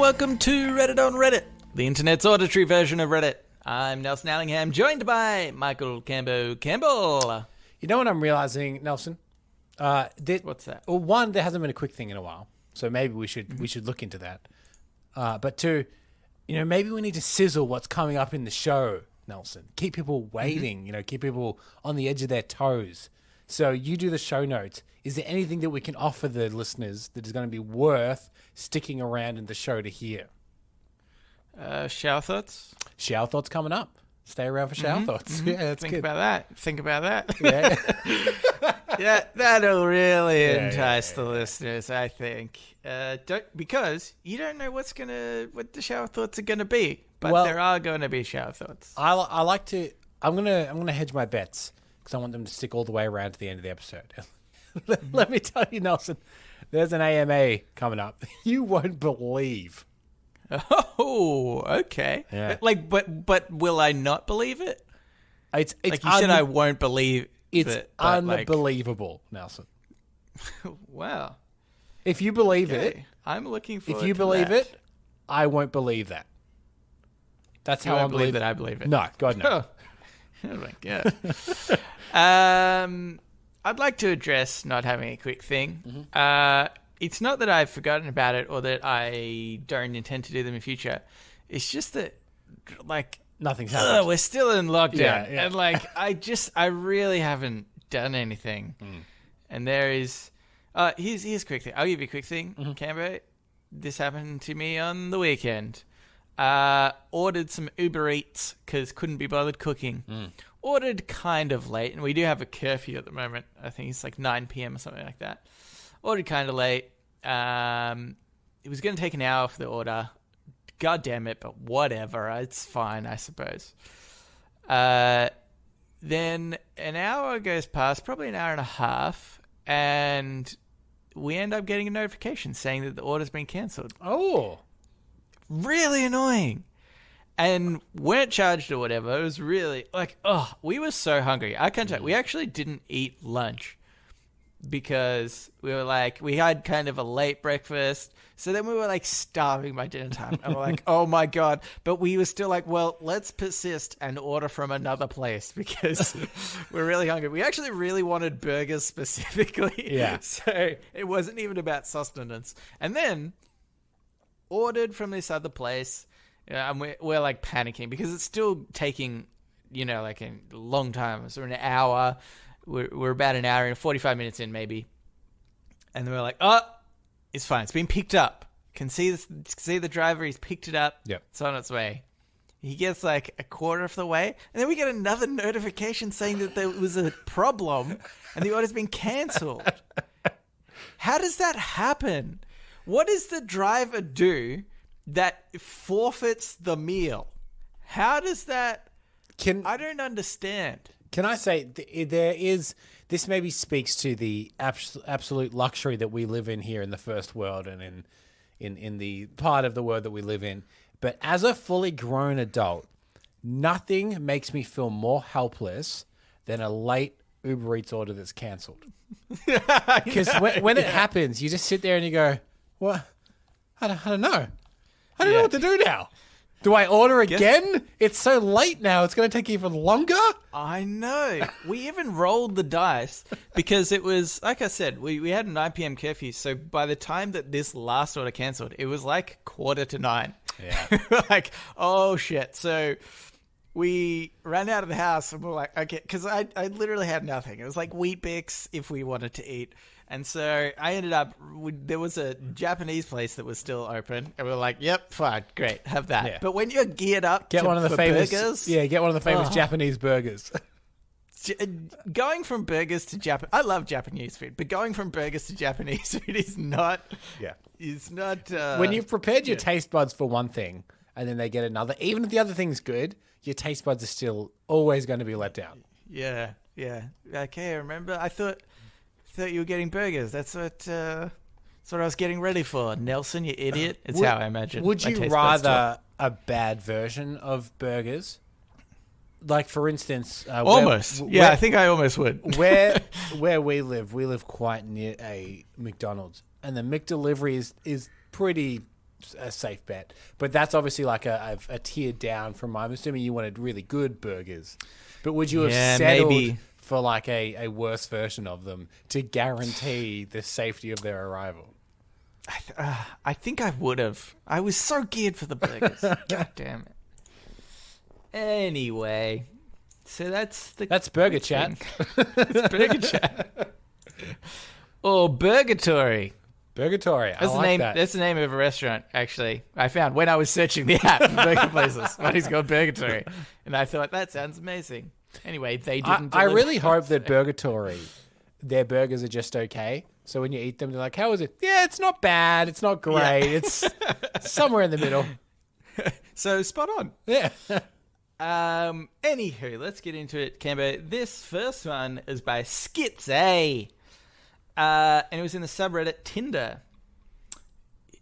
welcome to Reddit on Reddit, the internet's auditory version of Reddit. I'm Nelson Allingham, joined by Michael Campbell. You know what I'm realizing, Nelson? What's that? Well, one, there hasn't been a quick thing in a while, so maybe we should look into that. But two, maybe we need to sizzle what's coming up in the show, Nelson. Keep people waiting, keep people on the edge of their toes. So you do the show notes. Is there anything that we can offer the listeners that is going to be worth sticking around in the show to hear? Shower thoughts? Shower thoughts coming up. Stay around for shower thoughts. Yeah, that's Think good. Think about that. Yeah. Yeah, that'll really entice the listeners, I think. Because you don't know what the shower thoughts are gonna be, but there are going to be shower thoughts. I like to. I'm gonna hedge my bets because I want them to stick all the way around to the end of the episode. Let me tell you, Nelson. There's an AMA coming up. You won't believe. Oh, okay. Yeah. But will I not believe it? It's like you said, I won't believe it's it. It's unbelievable, Nelson. Wow. If you believe it, I'm looking forward to that. If you believe it, I won't believe that. That's how I believe it. I believe it. No, God, no. Oh my God. I'd like to address not having a quick thing. It's not that I've forgotten about it or that I don't intend to do them in future. It's just that, nothing's happened. We're still in lockdown. Yeah. And, I really haven't done anything. And there is... here's a quick thing. I'll give you a quick thing, Cambo. This happened to me on the weekend. Ordered some Uber Eats because couldn't be bothered cooking. Ordered kind of late, and we do have a curfew at the moment. I think it's like 9 p.m. or something like that. Ordered kind of late. It was going to take an hour for the order. God damn it, but whatever. It's fine, I suppose. Then an hour goes past, probably an hour and a half, and we end up getting a notification saying that the order's been cancelled. Oh. Really annoying. And weren't charged or whatever. It was really we were so hungry. I can't tell you, we actually didn't eat lunch because we were we had kind of a late breakfast. So then we were starving by dinner time. And we're oh my God. But we were still let's persist and order from another place because we're really hungry. We actually really wanted burgers specifically. Yeah. So it wasn't even about sustenance. And then ordered from this other place. And we're panicking because it's still taking, a long time. So an hour, we're about an hour and 45 minutes in maybe. And then we're it's fine. It's been picked up. Can see the driver. He's picked it up. Yep. It's on its way. He gets a quarter of the way. And then we get another notification saying that there was a problem and the order's been cancelled. How does that happen? What does the driver do that forfeits the meal? How does that... I don't understand. Can I say this maybe speaks to the absolute luxury that we live in here in the first world and in the part of the world that we live in. But as a fully grown adult, nothing makes me feel more helpless than a late Uber Eats order that's cancelled. Because when it happens, you just sit there and you go, "What? I don't know. I don't know what to do now. Do I order again? It's so late now. It's going to take even longer." I know. We even rolled the dice because it was, like I said, we had a 9 p.m. curfew. So by the time that this last order cancelled, it was 8:45. Yeah. We're oh shit. So we ran out of the house and we're okay, because I literally had nothing. It was Wheat Bix if we wanted to eat. And so I ended up, there was a Japanese place that was still open. And we were yep, fine, great, have that. Yeah. But when you're geared up get one of the famous burgers. Yeah, get one of the famous Japanese burgers. Going from burgers to Japan, I love Japanese food, but going from burgers to Japanese food is not. Yeah. It's not. When you've prepared your taste buds for one thing and then they get another, even if the other thing's good, your taste buds are still always going to be let down. Yeah, yeah. Okay, I remember. I thought you were getting burgers. That's what I was getting ready for. Nelson, you idiot. It's how I imagine. Would you rather a bad version of burgers? For instance... almost. I think I almost would. where we live quite near a McDonald's. And the McDelivery is pretty a safe bet. But that's obviously like a tier down from. I'm assuming you wanted really good burgers, but would you have settled maybe for like a worse version of them to guarantee the safety of their arrival? I think I would have. I was so geared for the burgers. God damn it. Anyway, so that's Burger Chat. It's Burger Chat. Or Burgatory. Burgatory. That's the name. That's the name of a restaurant. Actually, I found when I was searching the app for burger places. One is called Burgatory, and I thought that sounds amazing. Anyway, they didn't. I really hope that Burgatory, their burgers are just okay. So when you eat them, they're like, "How is it?" Yeah, it's not bad. It's not great. Yeah. It's somewhere in the middle. So spot on. Yeah. Anywho, let's get into it, Cambo. This first one is by Skits A. And it was in the subreddit Tinder.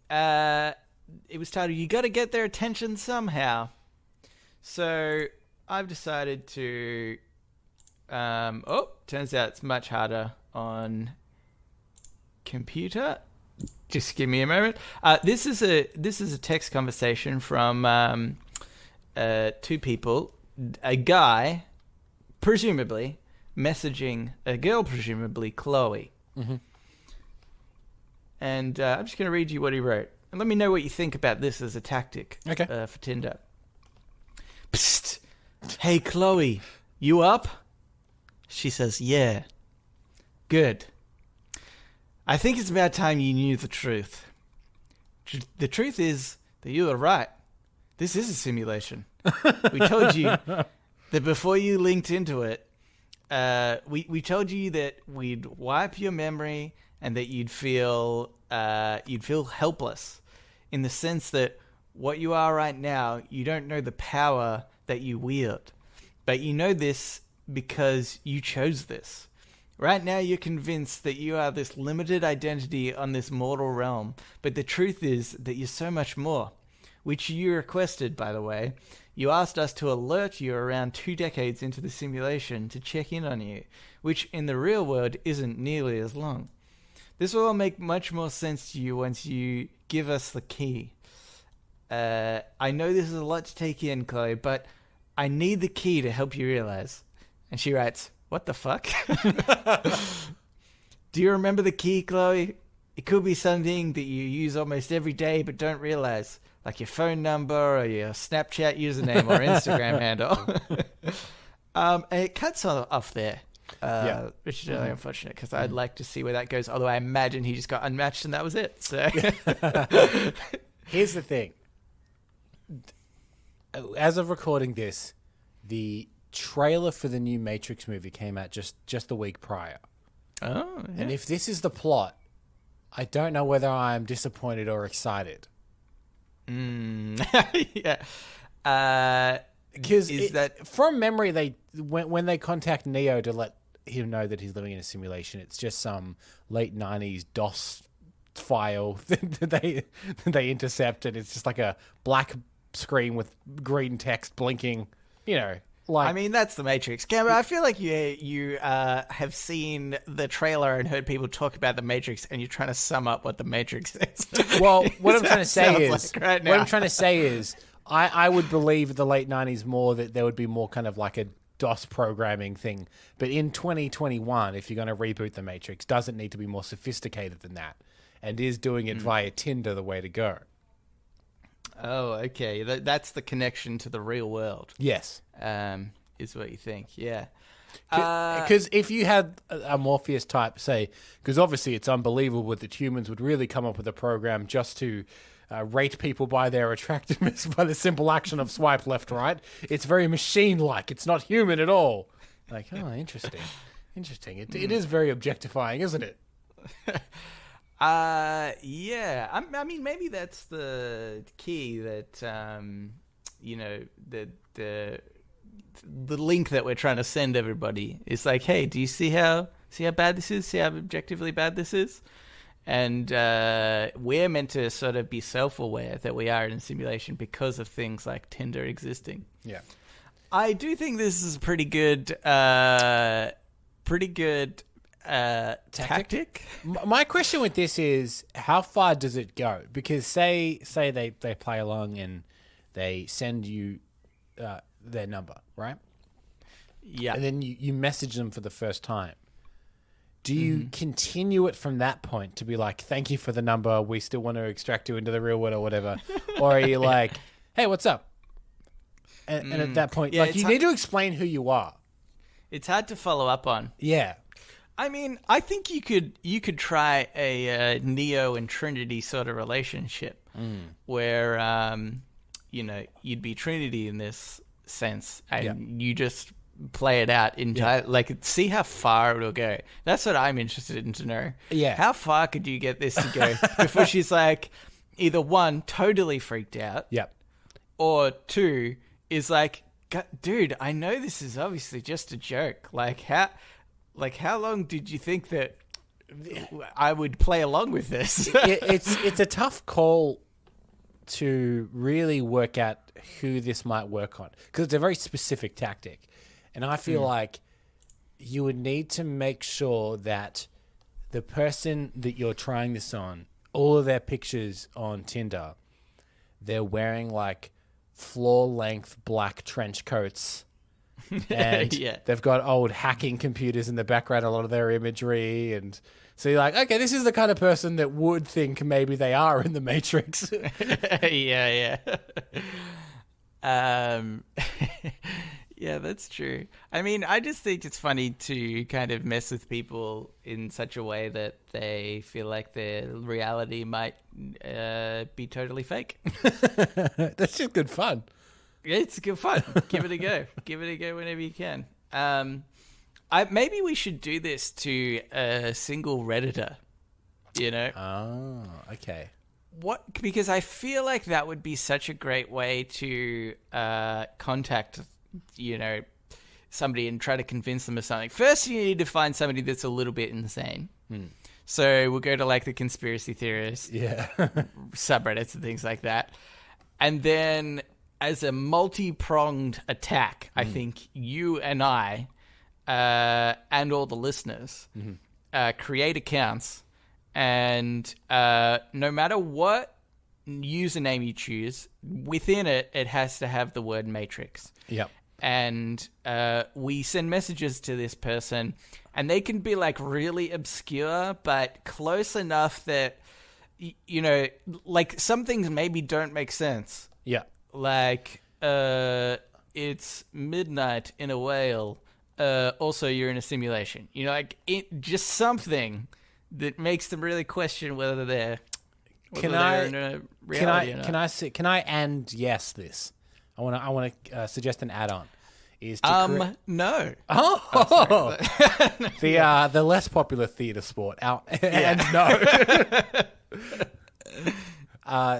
It was titled, "You Gotta Get Their Attention Somehow." So I've decided to... turns out it's much harder on computer. Just give me a moment. This is a text conversation from two people. A guy, presumably, messaging a girl, presumably Chloe. Mm-hmm. And I'm just going to read you what he wrote. And let me know what you think about this as a tactic for Tinder. Psst. Hey, Chloe, you up? She says, yeah. Good. I think it's about time you knew the truth. The truth is that you were right. This is a simulation. We told you that before you linked into it, we told you that we'd wipe your memory and that you'd feel helpless, in the sense that what you are right now, you don't know the power that you wield, but you know this because you chose this. Right now, you're convinced that you are this limited identity on this mortal realm, but the truth is that you're so much more, which you requested, by the way. You asked us to alert you around 2 decades into the simulation to check in on you, which in the real world isn't nearly as long. This will all make much more sense to you once you give us the key. I know this is a lot to take in, Chloe, but I need the key to help you realize. And she writes, what the fuck? Do you remember the key, Chloe? It could be something that you use almost every day but don't realize, like your phone number or your Snapchat username or Instagram handle. And it cuts off there, which is really unfortunate because I'd like to see where that goes. Although I imagine he just got unmatched and that was it. So here's the thing. As of recording this, the trailer for the new Matrix movie came out just the week prior. Oh, yeah. And if this is the plot, I don't know whether I'm disappointed or excited. Yeah. Because from memory, when they contact Neo to let him know that he's living in a simulation, it's just some late 90s DOS file that they intercept, and it's just like a black screen with green text blinking, Like, I mean, that's the Matrix. Cameron, I feel like you have seen the trailer and heard people talk about the Matrix, and you're trying to sum up what the Matrix is. Well, what I'm trying to say is, I would believe the late 90s more that there would be more kind of like a DOS programming thing. But in 2021, if you're going to reboot the Matrix, doesn't need to be more sophisticated than that, and is doing it via Tinder the way to go. Oh, okay. That's the connection to the real world. Yes. Is what you think. Yeah. Because if you had a Morpheus type, say, because obviously it's unbelievable that humans would really come up with a program just to rate people by their attractiveness by the simple action of swipe left, right. It's very machine-like. It's not human at all. Like, oh, interesting. It is very objectifying, isn't it? Yeah. I mean, maybe that's the key that, the link that we're trying to send everybody is like, hey, do you see how bad this is? See how objectively bad this is? And we're meant to sort of be self-aware that we are in a simulation because of things like Tinder existing. Yeah. I do think this is a pretty good tactic. My question with this is, how far does it go? Because say they play along and they send you their number, right? Yeah. And then you message them for the first time. Do you continue it from that point to be like, thank you for the number, we still want to extract you into the real world or whatever? Or are you like, hey, what's up? And at that point, like, you need to explain who you are. It's hard to follow up on. Yeah. I mean, I think you could try a Neo and Trinity sort of relationship where, you'd be Trinity in this sense, and you just play it out entirely. Like, see how far it'll go. That's what I'm interested in to know. Yeah. How far could you get this to go before she's like, either one, totally freaked out. Yep. Or two, is like, dude, I know this is obviously just a joke. Like, how long did you think that I would play along with this? It's a tough call to really work out who this might work on, because it's a very specific tactic. And I feel like you would need to make sure that the person that you're trying this on, all of their pictures on Tinder, they're wearing like floor-length black trench coats. And they've got old hacking computers in the background, a lot of their imagery. And so you're like, okay, this is the kind of person that would think maybe they are in the Matrix. Yeah. Yeah, that's true. I mean, I just think it's funny to kind of mess with people in such a way that they feel like their reality might be totally fake. That's just good fun. It's good fun. Give it a go. Give it a go whenever you can. Maybe we should do this to a single Redditor, Oh, okay. Because I feel like that would be such a great way to contact somebody and try to convince them of something. First, you need to find somebody that's a little bit insane. So we'll go to like the conspiracy theorists, subreddits and things like that. And then as a multi-pronged attack, I think you and I and all the listeners create accounts, and no matter what username you choose, within it has to have the word Matrix. Yep. And we send messages to this person, and they can be like really obscure, but close enough that, like some things maybe don't make sense. Yeah. Like, it's midnight in a whale. Also, you're in a simulation. Just something that makes them really question whether they're in a reality or not. Can I and yes this? I want to suggest an add-on. Is to no. Oh, the less popular theatre sport. And no.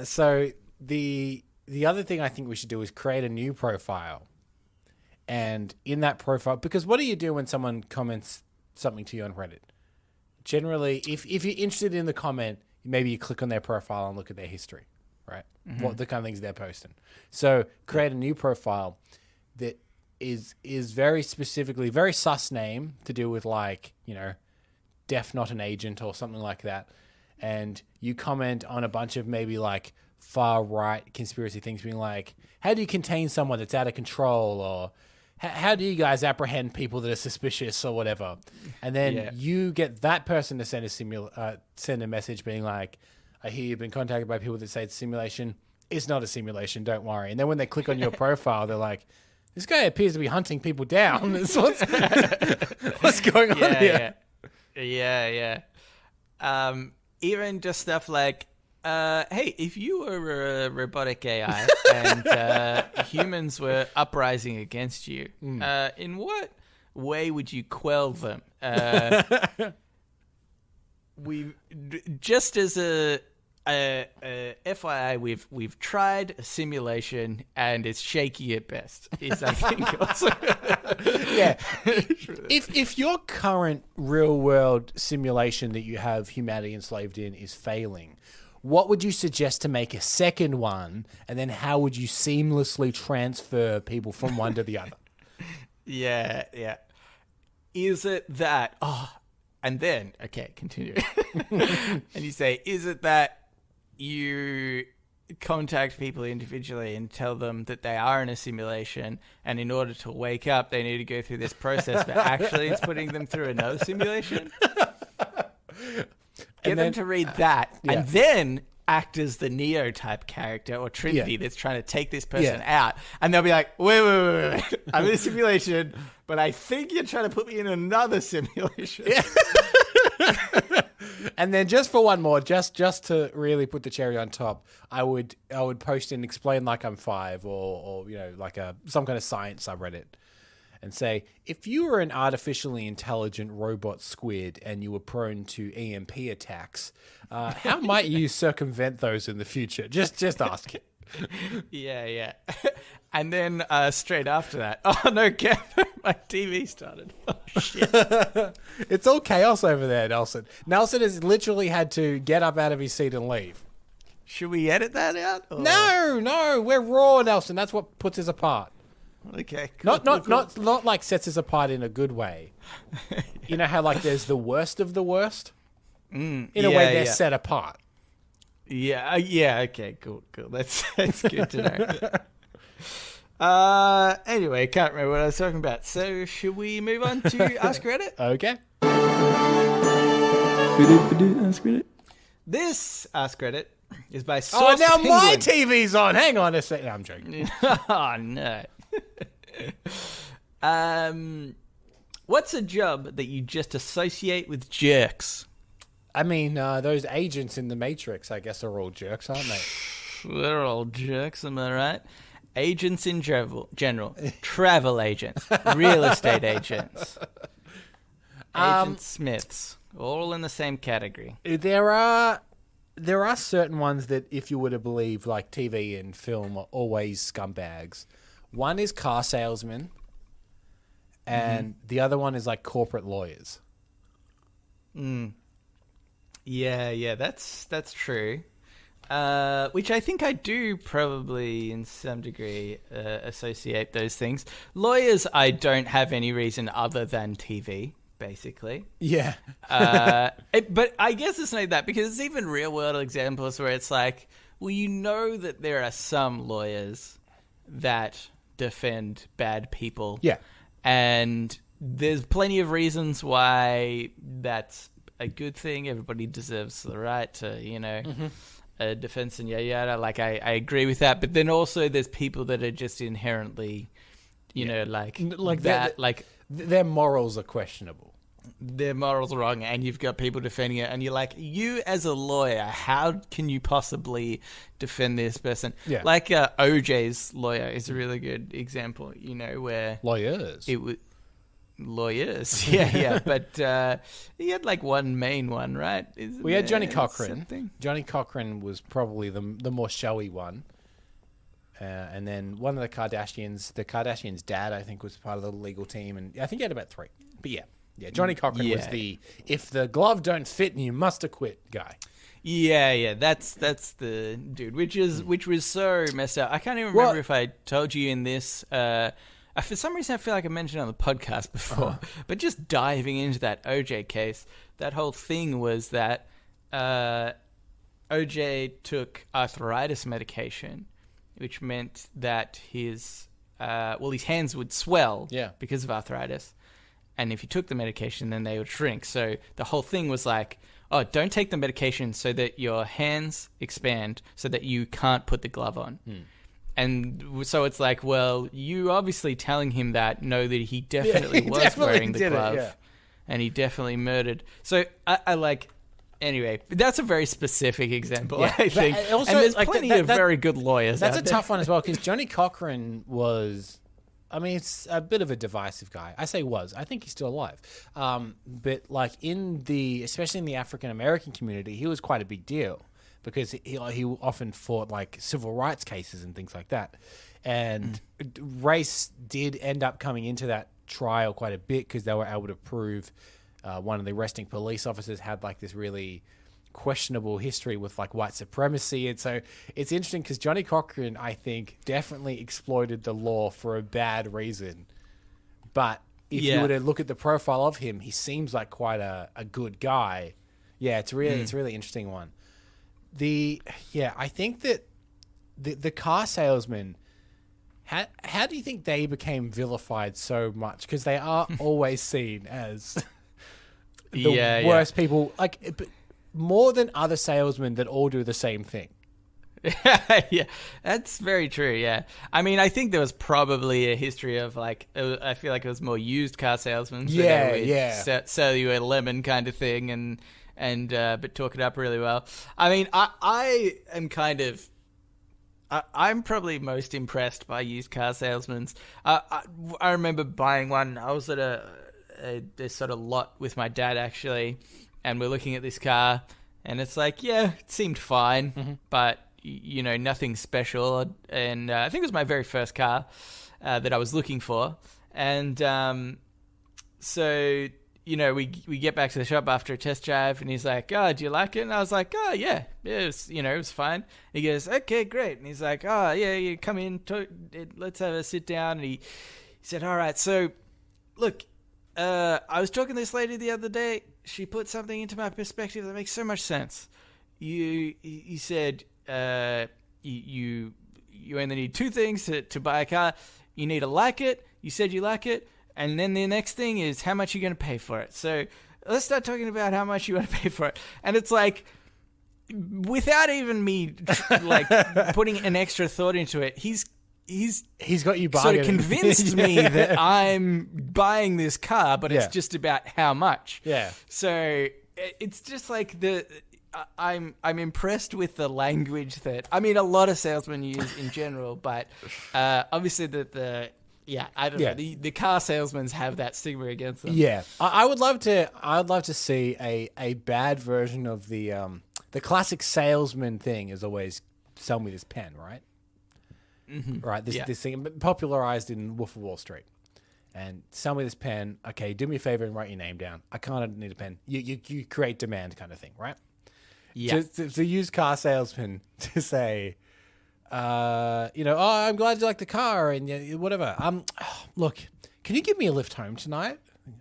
So the other thing I think we should do is create a new profile, and in that profile, because what do you do when someone comments something to you on Reddit? Generally, if you're interested in the comment, maybe you click on their profile and look at their history, right? What the kind of things they're posting. So create a new profile that is very specifically, very sus name to do with like, deaf not an agent or something like that. And you comment on a bunch of maybe like far right conspiracy things, being like, how do you contain someone that's out of control? Or how do you guys apprehend people that are suspicious or whatever? And then you get that person to send a message being like, I hear you've been contacted by people that say it's a simulation. It's not a simulation, don't worry. And then when they click on your profile, they're like, this guy appears to be hunting people down. What's going on here? Yeah. Even just stuff like, hey, if you were a robotic AI and humans were uprising against you, in what way would you quell them? Just as a FYI, we've tried a simulation and it's shaky at best. Is I think also If your current real world simulation that you have humanity enslaved in is failing, what would you suggest to make a second one? And then how would you seamlessly transfer people from one to the other? Yeah. Is it that, And then, okay, continue. And you say, is it that you contact people individually and tell them that they are in a simulation, and in order to wake up, they need to go through this process, but actually it's putting them through another simulation? Get them to read that, and then act as the Neo type character or Trinity that's trying to take this person out, and they'll be like, wait. I'm in a simulation, but I think you're trying to put me in another simulation. Yeah. And then just for one more, just to really put the cherry on top, I would post and explain like I'm 5 or like some kind of science subreddit, and say, if you were an artificially intelligent robot squid and you were prone to EMP attacks, how might you circumvent those in the future? Just ask it. Yeah. And then straight after that, oh no, Kev, my TV started. Oh shit. It's all chaos over there, Nelson. Nelson has literally had to get up out of his seat and leave. Should we edit that out? Or? No, we're raw, Nelson. That's what puts us apart. Okay, cool, not like sets us apart in a good way. You know how like there's the worst of the worst? In a way they're set apart. Yeah, okay, cool. That's good to know. Anyway, can't remember what I was talking about. So should we move on to Ask Reddit? Okay. Ask Reddit. This Ask Reddit is by Source now Penguin. my TV's on. Hang on a second. No, I'm joking. Oh, no. What's a job that you just associate with jerks? I mean, those agents in the Matrix, I guess, are all jerks, aren't they? They're all jerks, am I right? Agents in general, travel agents, real estate agents, Agent Smiths, all in the same category. There are certain ones that, if you were to believe, like TV and film, are always scumbags. One is car salesmen, and the other one is like corporate lawyers. Yeah, that's true. Which I think I do probably, in some degree, associate those things. Lawyers, I don't have any reason other than TV, basically. Yeah. But I guess it's not that, because it's even real-world examples where it's like, well, you know that there are some lawyers that defend bad people. Yeah. And there's plenty of reasons why that's a good thing. Everybody deserves the right to, defense and yada. Like, I agree with that. But then also there's people that are just inherently, like that. Their morals are questionable. Their morals are wrong, and you've got people defending it, and you're like, you as a lawyer, how can you possibly defend this person? Yeah. Like OJ's lawyer is a really good example, where Lawyers. it was lawyers, yeah, but he had like one main one, right? We had Johnny Cochran. Johnny Cochran was probably the more showy one. And then one of the Kardashians' dad, I think, was part of the legal team, and I think he had about 3. But yeah, Johnny Cochran was the if the glove don't fit, you must acquit guy. Yeah, that's the dude, which was so messed up. I can't even remember if I told you in this. For some reason, I feel like I mentioned it on the podcast before, but just diving into that OJ case, that whole thing was that OJ took arthritis medication, which meant that his hands would swell because of arthritis. And if you took the medication, then they would shrink. So the whole thing was like, oh, don't take the medication so that your hands expand so that you can't put the glove on. And so it's like, well, you obviously telling him that know that he definitely was wearing the glove. And he definitely murdered. So I like... Anyway, that's a very specific example, I think. Also, and there's plenty of very good lawyers out there. That's a tough one as well, because Johnny Cochran was... I mean, it's a bit of a divisive guy. I say was. I think he's still alive. But like especially in the African American community, he was quite a big deal because he often fought like civil rights cases and things like that. And race did end up coming into that trial quite a bit because they were able to prove one of the arresting police officers had like this really questionable history with like white supremacy. And so it's interesting because Johnny Cochran, I think, definitely exploited the law for a bad reason, but if you were to look at the profile of him, he seems like quite a good guy. Yeah, it's a really interesting one. I think that the car salesman, how do you think they became vilified so much? Because they are always seen as the worst people, like more than other salesmen that all do the same thing. Yeah, that's very true. Yeah, I mean, I think there was probably a history of like, I feel like it was more used car salesmen. So sell you a lemon kind of thing, and but talk it up really well. I mean, I am kind of, I'm probably most impressed by used car salesmen. I remember buying one. I was at this sort of lot with my dad actually, and we're looking at this car, and it's like, yeah, it seemed fine, but nothing special. And I think it was my very first car that I was looking for. And so, we get back to the shop after a test drive, and he's like, "Oh, do you like it?" And I was like, "Oh, yeah, it was, it was fine." And he goes, "Okay, great." And he's like, "Oh, yeah, you come in, let's have a sit down." And he said, "All right, so look, I was talking to this lady the other day. She put something into my perspective that makes so much sense. You said, you only need two things to buy a car. You need to like it. You said you like it. And then the next thing is how much you're going to pay for it. So let's start talking about how much you want to pay for it." And it's like, without even me like putting an extra thought into it, he's got you sort of convinced me that I'm buying this car, but it's just about how much. Yeah. So it's just like I'm impressed with the language that, I mean, a lot of salesmen use in general, but obviously I don't know. The car salesmen have that stigma against them. Yeah, I'd love to see a bad version of the classic salesman thing is always sell me this pen, right? Mm-hmm. Right. This thing popularized in Wolf of Wall Street, and sell me this pen. Okay, do me a favor and write your name down. I kind of need a pen. You create demand kind of thing, right? Yeah. To use car salesman to say, oh, I'm glad you like the car and whatever. Look, can you give me a lift home tonight?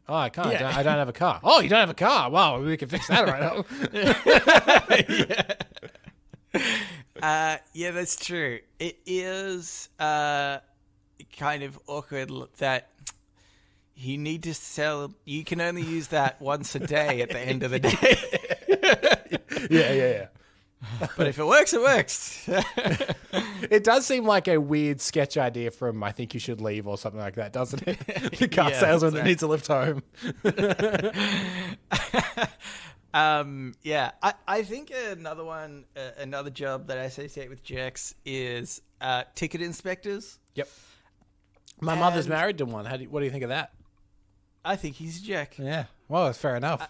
Oh, I can't. Yeah. I don't have a car. Oh, you don't have a car? Wow, we can fix that right now. Yeah, that's true. It is kind of awkward that you need to sell. You can only use that once a day at the end of the day. Yeah. But if it works, it works. It does seem like a weird sketch idea from I Think You Should Leave or something like that, doesn't it? The car salesman that needs a lift home. I think another job that I associate with jerks is ticket inspectors. Yep. My mother's married to one. What do you think of that? I think he's a jerk. Yeah. Well, that's fair enough.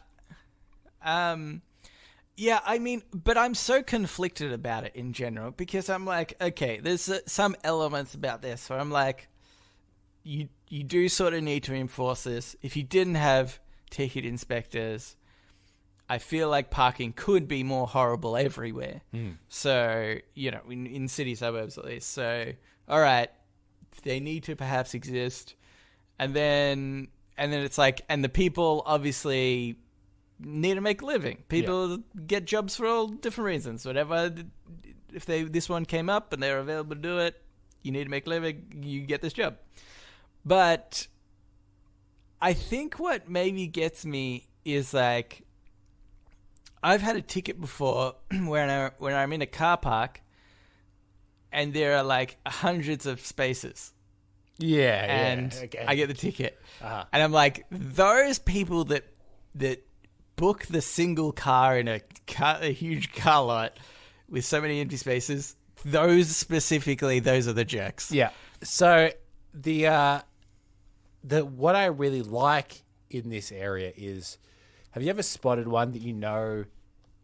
Yeah, I mean, but I'm so conflicted about it in general because I'm like, okay, there's some elements about this where I'm like, you do sort of need to enforce this. If you didn't have ticket inspectors, I feel like parking could be more horrible everywhere. So, in city suburbs at least. So, all right, they need to perhaps exist. And then it's like, and the people obviously need to make a living. People get jobs for all different reasons. Whatever, if this one came up and they're available to do it, you need to make a living, you get this job. But I think what maybe gets me is like, I've had a ticket before when I'm in a car park and there are like hundreds of spaces. Yeah, and okay. I get the ticket, and I'm like, those people that book the single car in a huge car lot with so many empty spaces, those are the jerks. Yeah. So the what I really like in this area is, have you ever spotted one that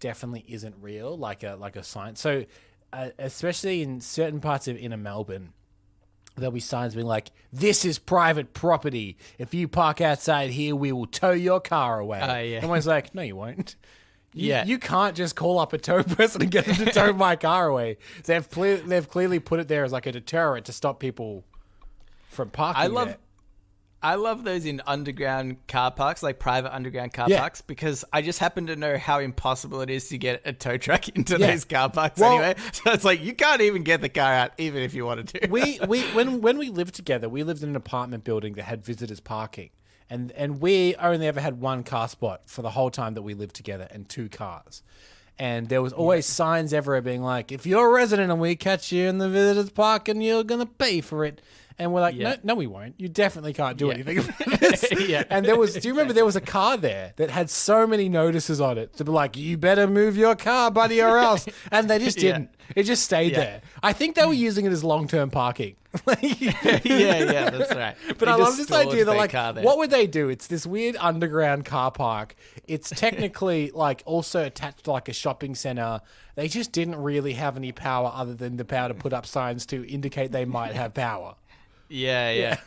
definitely isn't real, like a sign? So especially in certain parts of inner Melbourne, there'll be signs being like, "This is private property. If you park outside here, we will tow your car away." Yeah. Everyone's like, "No, you won't." You can't just call up a tow person and get them to tow my car away. They've clearly put it there as like a deterrent to stop people from parking there. I love those in underground car parks, like private underground car parks, because I just happen to know how impossible it is to get a tow truck into those car parks anyway. So it's like you can't even get the car out, even if you wanted to. When we lived together, we lived in an apartment building that had visitors parking, and we only ever had one car spot for the whole time that we lived together, and 2 cars. And there was always signs everywhere being like, if you're a resident and we catch you in the visitors parking, you're gonna pay for it. And we're like, no, we won't. You definitely can't do anything about this. And do you remember there was a car there that had so many notices on it to be like, you better move your car, buddy, or else. And they just didn't. It just stayed there. I think they were using it as long-term parking. Yeah, that's right. But I love this idea that, like, what would they do? It's this weird underground car park. It's technically, like, also attached to, like, a shopping center. They just didn't really have any power other than the power to put up signs to indicate they might have power. Yeah.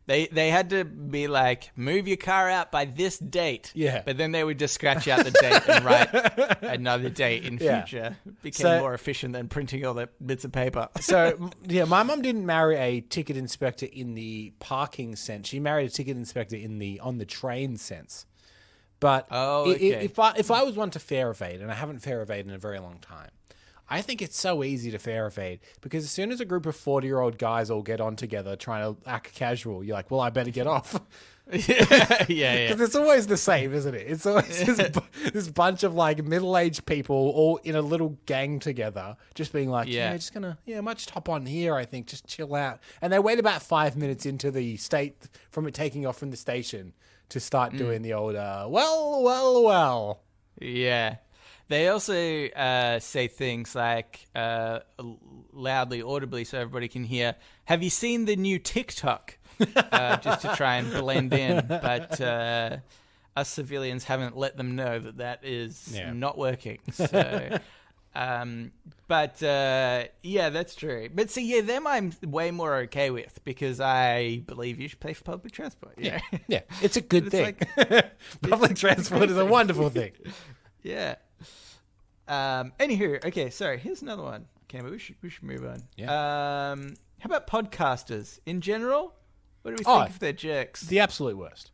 They had to be like, move your car out by this date. Yeah. But then they would just scratch out the date and write another date in future. Became more efficient than printing all the bits of paper. So, my mum didn't marry a ticket inspector in the parking sense. She married a ticket inspector on the train sense. But if I was one to fare evade, and I haven't fare evaded in a very long time, I think it's so easy to fare evade because as soon as a group of 40-year-old guys all get on together trying to act casual, you're like, well, I better get off. Yeah. Because it's always the same, isn't it? It's always this bunch of like middle-aged people all in a little gang together, just being like, just gonna, I might just hop on here, I think, just chill out. And they wait about 5 minutes into the state from it taking off from the station to start doing the old, well. Yeah. They also say things like loudly, audibly, so everybody can hear, have you seen the new TikTok? Just to try and blend in. But us civilians haven't let them know that is not working. So, that's true. But see, them I'm way more okay with because I believe you should pay for public transport. Yeah, it's a good thing. Public transport is a wonderful thing. Yeah. Anywho, okay, sorry. Here's another one. Okay, but we should move on. Yeah. How about podcasters in general? What do we think if they're jerks? The absolute worst.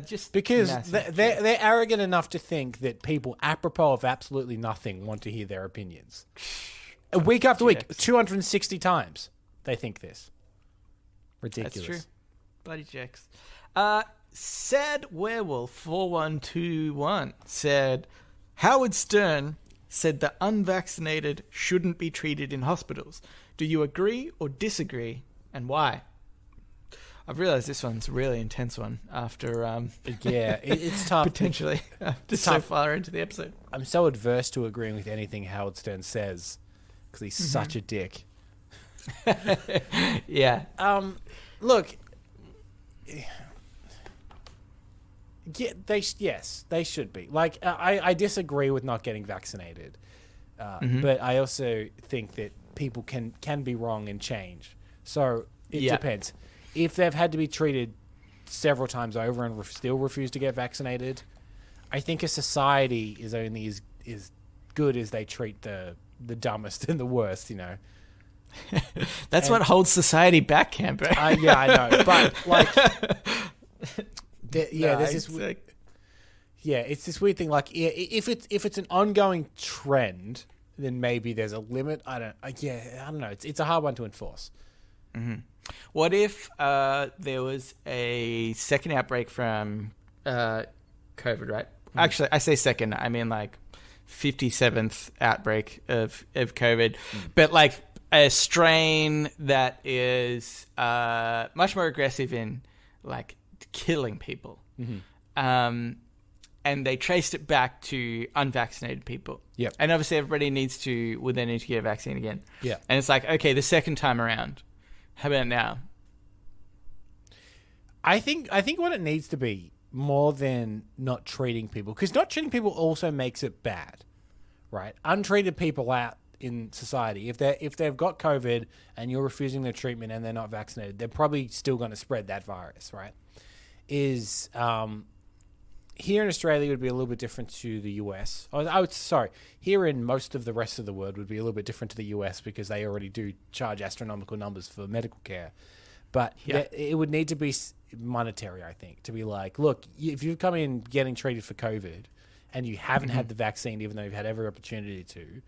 Just because they're arrogant enough to think that people, apropos of absolutely nothing, want to hear their opinions. Week after week, 260 times, they think this. Ridiculous. That's true. Bloody jerks. Sad Werewolf 4121 said, Howard Stern said the unvaccinated shouldn't be treated in hospitals. Do you agree or disagree, and why? I've realized this one's a really intense one after... it's tough. Potentially, after so far into the episode. I'm so adverse to agreeing with anything Howard Stern says, because he's such a dick. Yeah. Look... Yeah, they should be. Like, I disagree with not getting vaccinated, but I also think that people can be wrong and change. So it depends. If they've had to be treated several times over and still refuse to get vaccinated, I think a society is only as good as they treat the dumbest and the worst. That's what holds society back, Camper. I know, but like. It's this weird thing. Like, if it's an ongoing trend, then maybe there's a limit. I don't know. It's a hard one to enforce. Mm-hmm. What if there was a second outbreak from COVID? Right? Actually, I say second. I mean like 57th outbreak of COVID, but like a strain that is much more aggressive in like killing people. And they traced it back to unvaccinated people. Yep. And obviously everybody would then need to get a vaccine again. Yeah. And it's like, okay, the second time around, how about now? I think what it needs to be more than not treating people, because not treating people also makes it bad, right? Untreated people out in society, if they've got COVID and you're refusing their treatment and they're not vaccinated, they're probably still going to spread that virus, right? Here in Australia would be a little bit different to the US. Here in most of the rest of the world would be a little bit different to the US because they already do charge astronomical numbers for medical care. But it would need to be monetary, I think, to be like, look, if you come in getting treated for COVID and you haven't had the vaccine, even though you've had every opportunity to,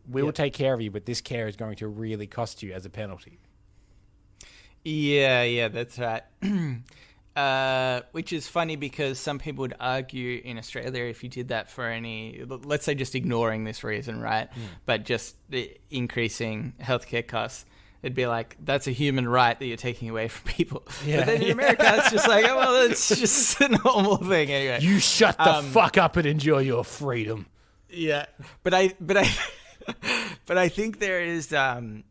we will take care of you, but this care is going to really cost you as a penalty. Yeah, that's right. Which is funny because some people would argue in Australia if you did that for any, let's say just ignoring this reason, right? But just the increasing healthcare costs, it'd be like, that's a human right that you're taking away from people. Yeah, but then in America, it's just like, oh, well, it's just a normal thing anyway. You shut the fuck up and enjoy your freedom. Yeah, but I think there is, I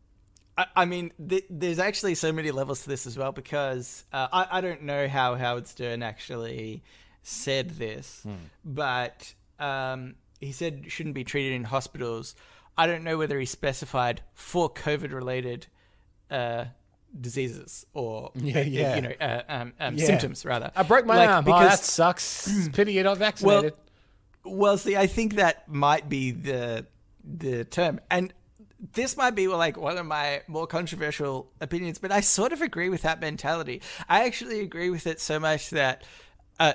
mean, there's actually so many levels to this as well, because I don't know how Howard Stern actually said this, but he said it shouldn't be treated in hospitals. I don't know whether he specified for COVID-related diseases or symptoms, rather. I broke my arm. Because, that sucks. Pity you're not vaccinated. Well, see, I think that might be the term. And this might be like one of my more controversial opinions, but I sort of agree with that mentality. I actually agree with it so much that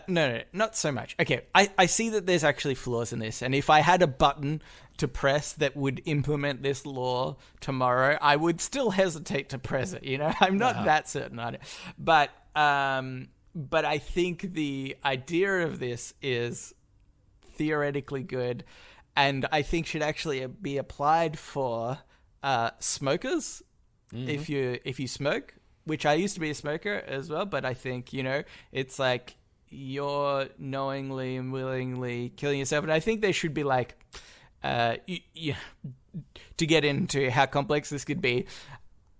no, not so much. Okay, I see that there's actually flaws in this, and if I had a button to press that would implement this law tomorrow, I would still hesitate to press it. You know, I'm not that certain on it, but I think the idea of this is theoretically good, and I think should actually be applied for smokers. If you smoke, which I used to be a smoker as well, but I think, you know, it's like you're knowingly and willingly killing yourself, and I think there should be like to get into how complex this could be.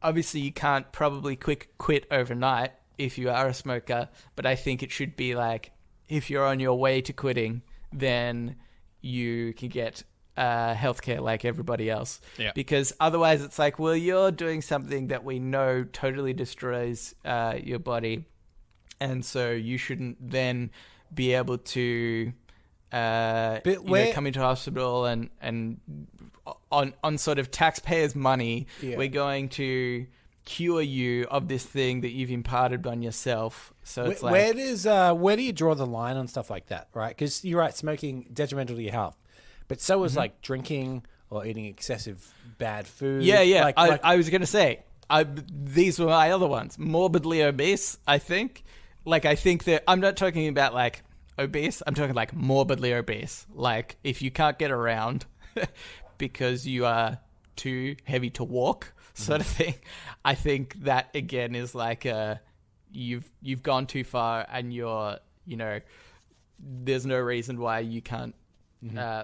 Obviously, you can't probably quit overnight if you are a smoker, but I think it should be like, if you're on your way to quitting, then you can get healthcare like everybody else. Yeah. Because otherwise it's like, well, you're doing something that we know totally destroys your body, and so you shouldn't then be able to come into hospital and on sort of taxpayers' money, we're going to cure you of this thing that you've imparted on yourself. So it's where do you draw the line on stuff like that, right? Because you're right, smoking detrimental to your health, but so is like drinking or eating excessive bad food. Yeah. I was gonna say these were my other ones. Morbidly obese, I think. Like, I think that I'm not talking about like obese. I'm talking like morbidly obese. Like, if you can't get around because you are too heavy to walk, sort of thing. I think that again is like you've gone too far, and there's no reason why you can't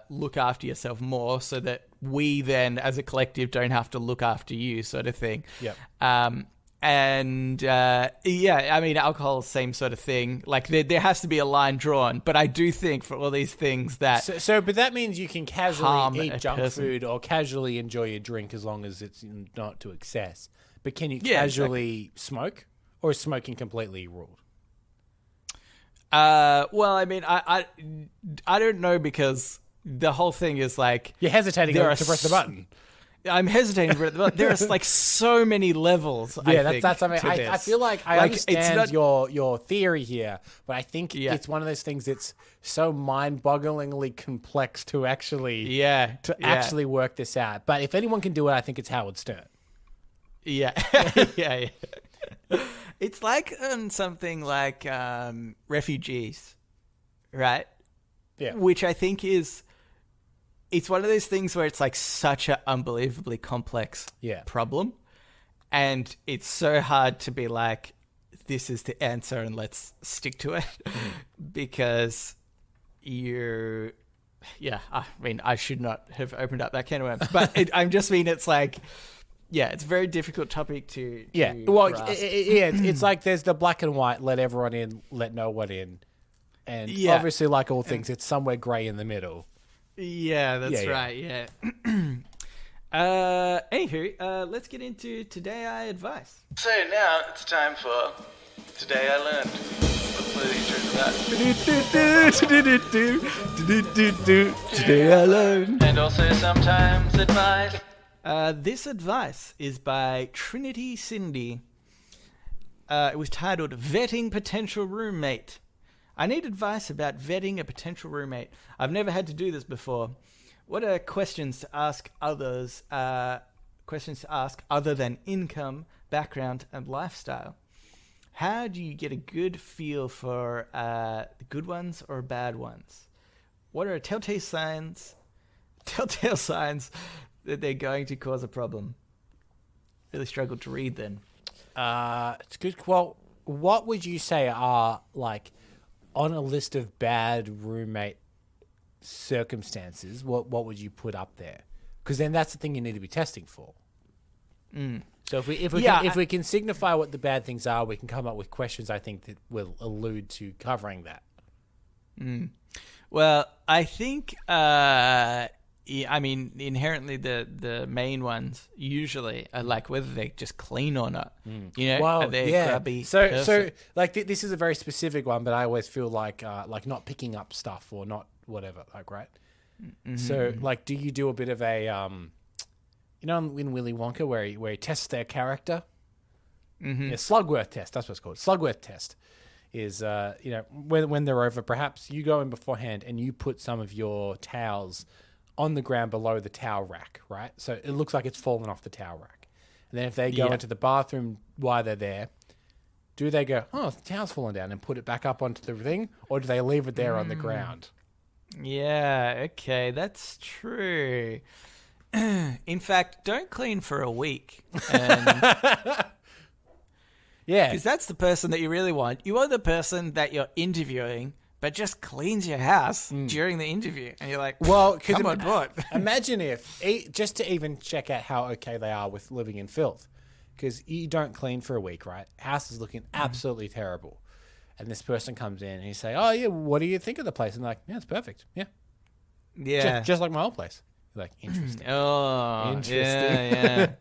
look after yourself more, so that we then as a collective don't have to look after you, sort of thing. I mean, alcohol, same sort of thing. Like, there has to be a line drawn, but I do think for all these things that but that means you can casually eat junk food or casually enjoy your drink as long as it's not to excess. But can you casually smoke, or is smoking completely ruled? Well, I mean, I don't know, because the whole thing is like, you're hesitating to press the button. I'm hesitating, but there's like so many levels. That's I mean, I feel like I understand your theory here, but I think it's one of those things that's so mind-bogglingly complex to actually actually work this out. But if anyone can do it, I think it's Howard Stern. Yeah. It's like something like refugees, right? Yeah. Which I think is... It's one of those things where it's like such an unbelievably complex problem. And it's so hard to be like, this is the answer and let's stick to it. Because I mean, I should not have opened up that can of worms. But it's like, it's a very difficult topic to it's like there's the black and white, let everyone in, let no one in. And obviously, like all things, it's somewhere grey in the middle. Yeah, that's right. Anywho, let's get into Today I Advice. So now it's time for Today I Learned. Let's play the intro to that. Today I Learned. And also sometimes advice. This advice is by Trinity Cindy. it was titled "Vetting Potential Roommate." I need advice about vetting a potential roommate. I've never had to do this before. What are questions to ask others? Questions to ask other than income, background, and lifestyle. How do you get a good feel for the good ones or bad ones? What are telltale signs that they're going to cause a problem? Really struggled to read then. It's good. Well, what would you say are like on a list of bad roommate circumstances? What would you put up there? Because then that's the thing you need to be testing for. So if we can signify what the bad things are, we can come up with questions I think that will allude to covering that. Well, I think inherently the main ones usually are like whether they're just clean or not. You know, are they grubby? So like this is a very specific one, but I always feel like not picking up stuff or not whatever, like, right? So like, do you do a bit of a in Willy Wonka where he tests their character? Yeah, Slugworth test. That's what it's called. Slugworth test is when they're over, perhaps you go in beforehand and you put some of your towels on the ground below the towel rack, right? So it looks like it's fallen off the towel rack. And then if they go into the bathroom while they're there, do they go, oh, the towel's fallen down, and put it back up onto the thing, or do they leave it there on the ground? Yeah, okay, that's true. In fact, don't clean for a week. Yeah. Because that's the person that you really want. You want the person that you're interviewing, but just cleans your house during the interview. And you're like, well, come on board. Imagine if, just to even check out how okay they are with living in filth, because you don't clean for a week, right? House is looking absolutely terrible. And this person comes in and you say, oh, yeah, what do you think of the place? And they're like, yeah, it's perfect. Yeah. Yeah. Just like my old place. You're like, interesting. Interesting.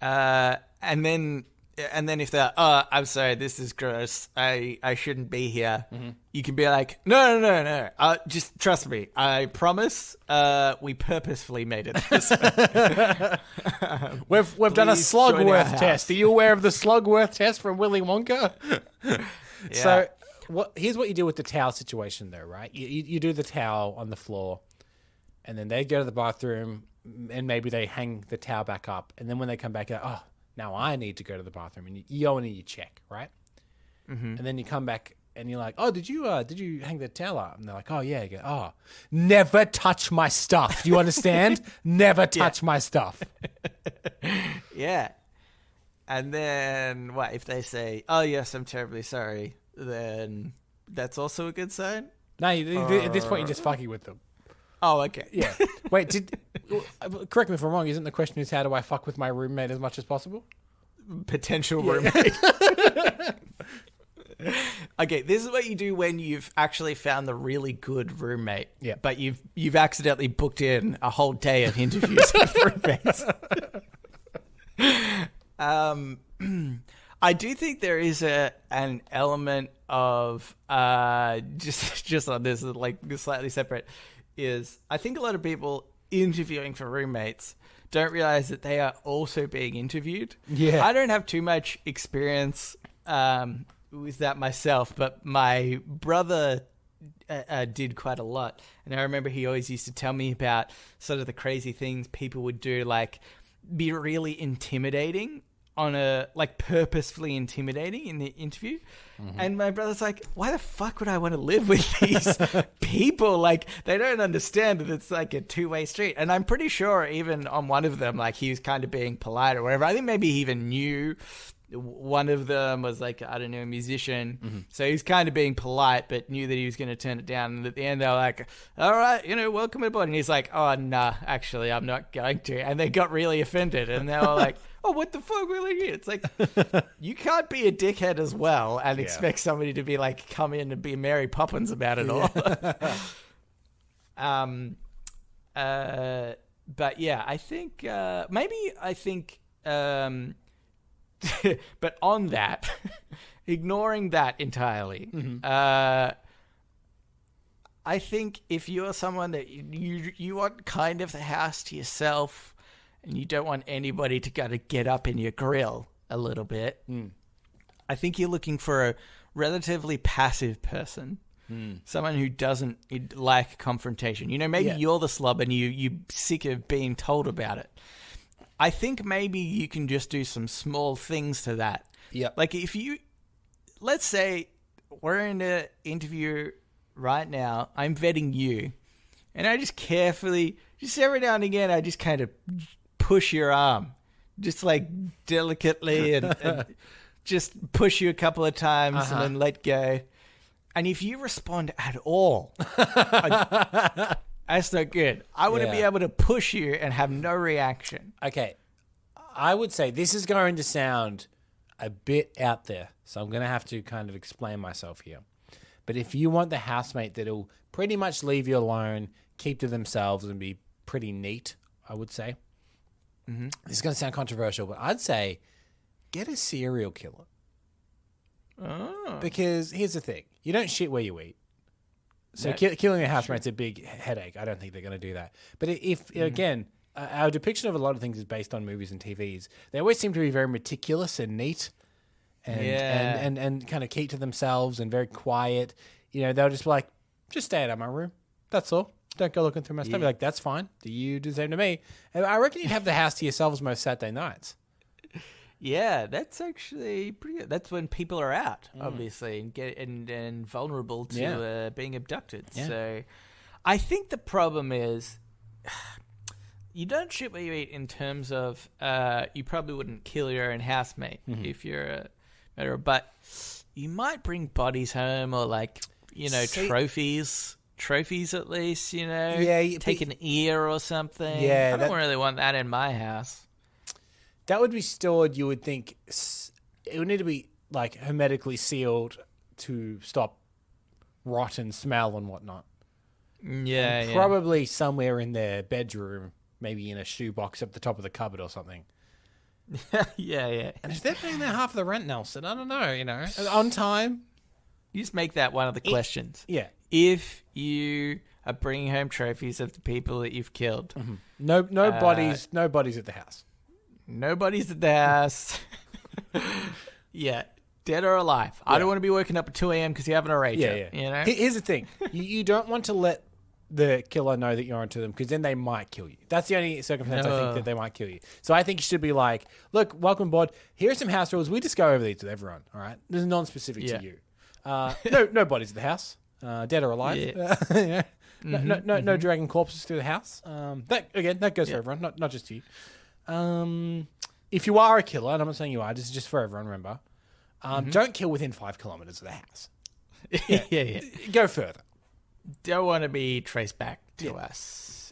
Yeah. And then if they're, oh, I'm sorry, this is gross. I shouldn't be here. You can be like, no. Just trust me. I promise. We purposefully made it this way. We've done a Slugworth test. Are you aware of the Slugworth test from Willy Wonka? So here's what you do with the towel situation, though, right? You do the towel on the floor, and then they go to the bathroom, and maybe they hang the towel back up, and then when they come back out, oh, now I need to go to the bathroom, and you go in and you check, right? And then you come back and you're like, oh, did you hang the towel up? And they're like, oh yeah. You go, oh, never touch my stuff. Do you understand? Never touch my stuff. Yeah. And then what if they say, oh yes, I'm terribly sorry? Then that's also a good sign. No, at this point you're just fucking with them. Oh, okay. Yeah. Wait, correct me if I'm wrong, isn't the question is how do I fuck with my roommate as much as possible? Potential roommate. Okay, this is what you do when you've actually found the really good roommate. Yeah. But you've accidentally booked in a whole day of interviews with roommates. I do think there is an element of just on this, like slightly separate, is I think a lot of people interviewing for roommates don't realize that they are also being interviewed. Yeah. I don't have too much experience with that myself, but my brother did quite a lot. And I remember he always used to tell me about sort of the crazy things people would do, like be really intimidating purposefully intimidating in the interview. And my brother's like, why the fuck would I want to live with these people? Like, they don't understand that it's like a two-way street. And I'm pretty sure even on one of them, like, he was kind of being polite or whatever. I think maybe he even knew one of them was like, I don't know, a musician. So he was kind of being polite, but knew that he was going to turn it down. And at the end, they were like, all right, welcome aboard. And he's like, oh, nah, actually, I'm not going to. And they got really offended. And they were like, oh, what the fuck, really? It's like, you can't be a dickhead as well and expect somebody to be like, come in and be Mary Poppins about it all. But yeah, I think, but on that, ignoring that entirely, I think if you're someone that you want kind of the house to yourself and you don't want anybody to kind of get up in your grill a little bit, I think you're looking for a relatively passive person. Someone who doesn't like confrontation. Maybe you're the slob and you're sick of being told about it. I think maybe you can just do some small things to that. Yeah. Like let's say we're in an interview right now, I'm vetting you, and I just carefully, just every now and again, I just kind of push your arm, just like delicately and just push you a couple of times and then let go. And if you respond at all, that's not good. I want to be able to push you and have no reaction. Okay. I would say this is going to sound a bit out there, so I'm going to have to kind of explain myself here. But if you want the housemate that'll pretty much leave you alone, keep to themselves, and be pretty neat, I would say. Mm-hmm. This is going to sound controversial, but I'd say get a serial killer. Oh. Because here's the thing. You don't shit where you eat. So killing a housemate's a big headache. I don't think they're going to do that. But again, our depiction of a lot of things is based on movies and TVs. They always seem to be very meticulous and neat and kind of keep to themselves and very quiet. They'll just be like, just stay out of my room. That's all. Don't go looking through my stuff. Be like, that's fine. You do the same to me. And I reckon you'd have the house to yourselves most Saturday nights. Yeah, that's actually pretty good. That's when people are out, obviously, and vulnerable to being abducted. Yeah. So I think the problem is you don't shit where you eat in terms of you probably wouldn't kill your own housemate if you're a murderer, but you might bring bodies home or trophies at least, take an ear or something. Yeah, I don't really want that in my house. That would be stored, you would think. It would need to be, hermetically sealed to stop rot and smell and whatnot. Yeah, probably somewhere in their bedroom, maybe in a shoebox up the top of the cupboard or something. Yeah. And if they're paying their half of the rent, Nelson, I don't know, on time. You just make that one of the questions. Yeah. If you are bringing home trophies of the people that you've killed. Mm-hmm. No bodies at the house. Nobody's at the house. Yeah. Dead or alive. Yeah. I don't want to be waking up at 2 a.m. because you're having a rage. Yeah. Here's the thing. You don't want to let the killer know that you're onto them because then they might kill you. That's the only circumstance I think that they might kill you. So I think you should be like, look, welcome aboard. Here are some house rules. We just go over these with everyone. All right. This is non-specific to you. No bodies at the house. Dead or alive. Yeah. No dragging corpses through the house. That goes for everyone, not just you. If you are a killer, and I'm not saying you are, this is just for everyone, remember, don't kill within 5 kilometers of the house. Yeah. Go further. Don't want to be traced back to us,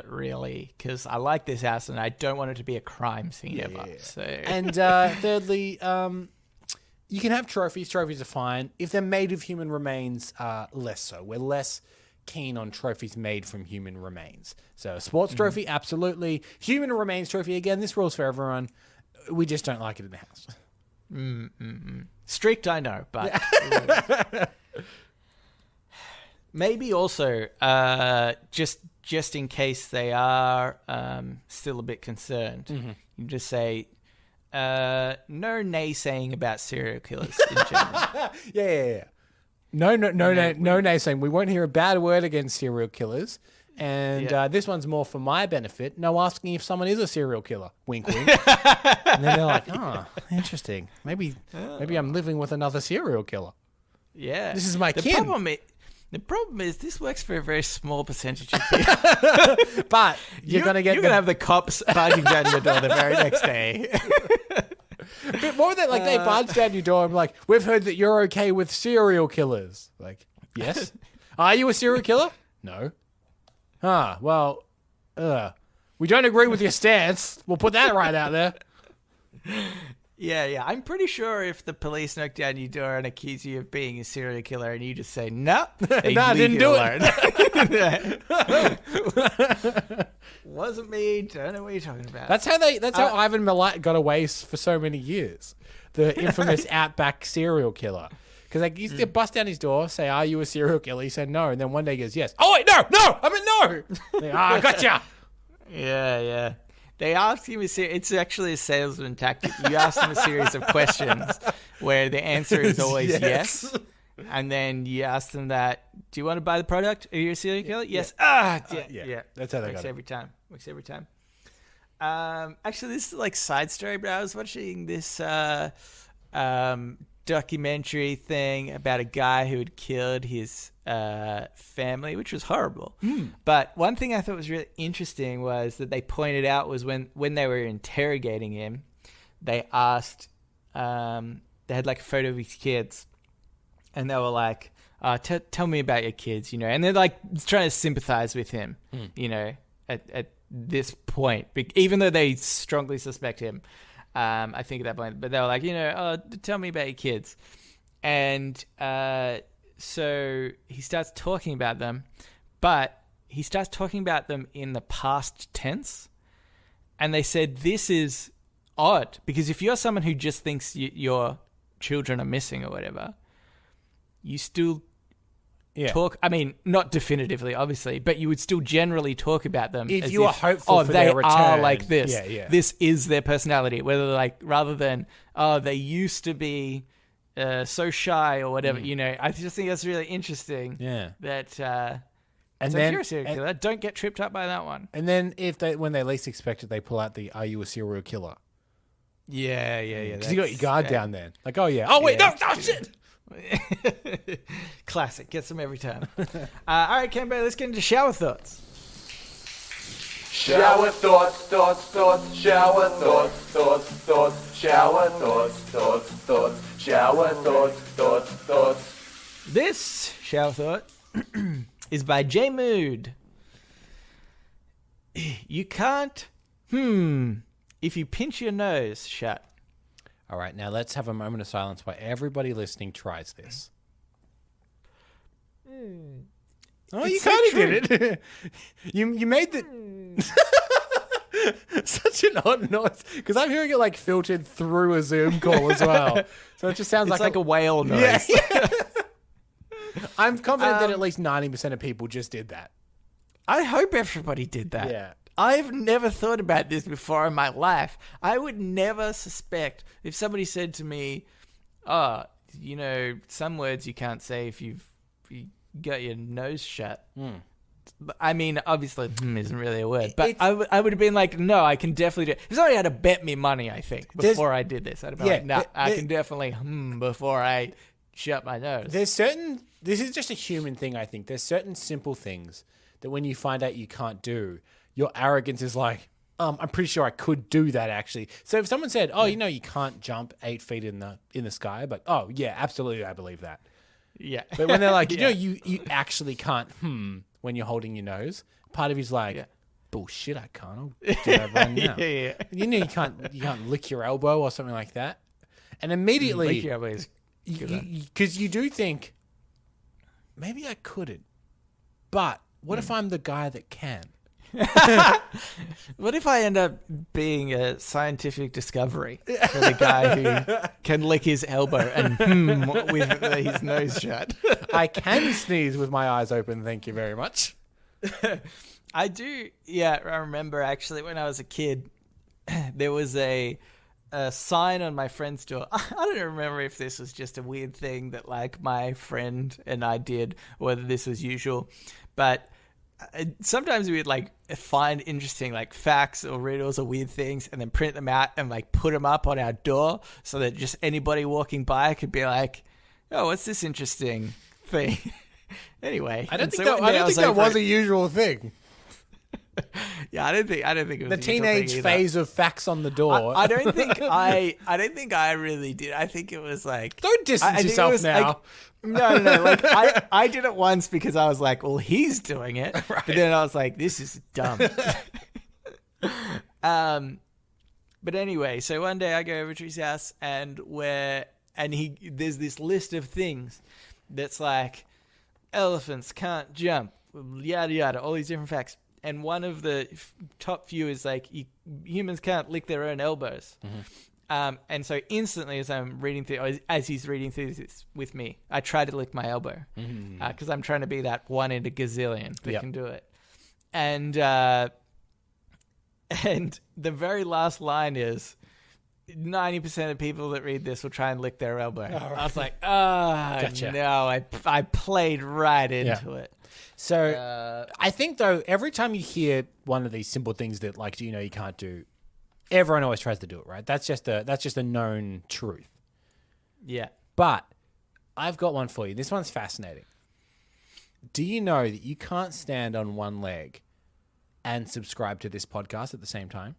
really, because I like this house and I don't want it to be a crime scene ever. Yeah. So. And thirdly, you can have trophies. Trophies are fine. If they're made of human remains, less so. We're less keen on trophies made from human remains. So sports trophy, absolutely. Human remains trophy, again, this rule's for everyone. We just don't like it in the house. Strict, I know, but maybe also just in case they are still a bit concerned, you just say no naysaying about serial killers in general. Yeah. No naysaying. We won't hear a bad word against serial killers. And this one's more for my benefit. No asking if someone is a serial killer. Wink, wink. And then they're like, interesting. Maybe I'm living with another serial killer. Yeah. This is my kin. The problem is this works for a very small percentage of people. But you're going to have the cops barging down your door the very next day. But more than they barge down your door, I'm like, we've heard that you're okay with serial killers. Like, yes. Are you a serial killer? No. Well, we don't agree with your stance. We'll put that right out there. Yeah. I'm pretty sure if the police knock down your door and accuse you of being a serial killer and you just say, no, I didn't do it. Wasn't me. Don't know what you're talking about. That's how Ivan Milat got away for so many years. The infamous Outback serial killer. Because he used to bust down his door, say, are you a serial killer? He said no. And then one day he goes, yes. Oh, wait, no, I mean, no. Gotcha. Yeah. They ask him it's actually a salesman tactic. You ask them a series of questions where the answer is always yes. And then you ask them that, do you want to buy the product? Are you a serial killer? Yes. Yeah. That's how they Works got every time. Works every time. Actually, this is like side story, but I was watching this documentary thing about a guy who had killed his family, which was horrible. But one thing I thought was really interesting was that they pointed out was when they were interrogating him, they asked, they had like a photo of his kids, and they were like, tell me about your kids, you know, and they're like trying to sympathize with him, you know, at this point, even though they strongly suspect him. I think at that point, but they were like, you know, tell me about your kids. And so he starts talking about them, but he starts talking about them in the past tense. And they said, this is odd, because if you're someone who just thinks your children are missing or whatever, you still talk, I mean, not definitively, obviously, but you would still generally talk about them if as you are hopeful for their return. They are like this. Yeah. This is their personality. Whether like, rather than, they used to be so shy or whatever, you know, I just think that's really interesting. Yeah. That, and so then, if you're a serial killer, don't get tripped up by that one. And then when they least expect it, they pull out the, are you a serial killer? Yeah. Because you got your guard down then. Like, oh yeah. Oh wait, no, shit. Classic. Gets them every time. All right, Cambo, let's get into shower thoughts. Shower thoughts, shower thoughts, shower thoughts, shower thoughts. This shower thought is by J Mood. You can't, if you pinch your nose shut. All right, now let's have a moment of silence while everybody listening tries this. Oh, you kind of did it. You made the... Such an odd noise. Because I'm hearing it like filtered through a Zoom call as well. So it just sounds like a whale noise. Yeah. I'm confident that at least 90% of people just did that. I hope everybody did that. Yeah. I've never thought about this before in my life. I would never suspect if somebody said to me, you know, some words you can't say if you got your nose shut. I mean, obviously, isn't really a word, but I would have been like, no, I can definitely do it. If somebody had to bet me money, I think, before I did this, I'd have been like, no, I can definitely before I shut my nose. This is just a human thing, I think. There's certain simple things that when you find out you can't do, your arrogance is like, I'm pretty sure I could do that actually. So if someone said, you know, you can't jump 8 feet in the sky, but yeah, absolutely, I believe that. Yeah. But when they're like, you know, you actually can't, when you're holding your nose, part of you's like, bullshit, I can't. I'll do that right now. Yeah. You know, you can't lick your elbow or something like that. And immediately, lick your elbow is because you do think, maybe I couldn't, but what if I'm the guy that can? What if I end up being a scientific discovery for the guy who can lick his elbow and with his nose shut? I can sneeze with my eyes open, thank you very much. I do, yeah. I remember actually when I was a kid, there was a sign on my friend's door. I don't remember if this was just a weird thing that like my friend and I did, or whether this was usual, but sometimes we would like find interesting like facts or riddles or weird things and then print them out and like put them up on our door so that just anybody walking by could be like, oh, what's this interesting thing? Anyway, I don't think that was a usual thing. Yeah, I don't think it was the teenage phase of facts on the door. I don't think I really did. I think it was like, don't distance yourself now. Like, no. Like I did it once because I was like, well, he's doing it, right. But then I was like, this is dumb. But anyway, so one day I go over to his house and there's this list of things that's like elephants can't jump, yada yada, all these different facts. And one of the top few is like humans can't lick their own elbows. Mm-hmm. And so instantly, as he's reading through this with me, I try to lick my elbow because I'm trying to be that one in a gazillion that can do it. And And the very last line is 90% of people that read this will try and lick their elbow. Oh, right. I was like, Gotcha. No, I played right into it. So I think, though, every time you hear one of these simple things that, like, you can't do, everyone always tries to do it, right? That's just a known truth. Yeah. But I've got one for you. This one's fascinating. Do you know that you can't stand on one leg and subscribe to this podcast at the same time?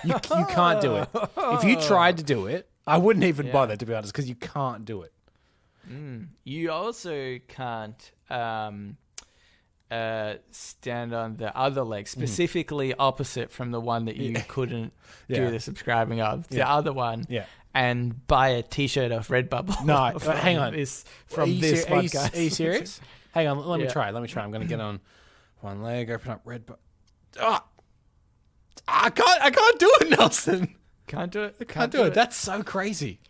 You can't do it. If you tried to do it, I wouldn't even bother, to be honest, because you can't do it. You also can't stand on the other leg, specifically opposite from the one that you couldn't do the subscribing of. The other one. Yeah. And buy a T-shirt off Redbubble. No, hang on. This podcast. Are you serious? Hang on. Let me try. I'm going to get on one leg. Open up Redbubble. Oh, I can't do it, Nelson. Can't do it. I can't do it. That's so crazy.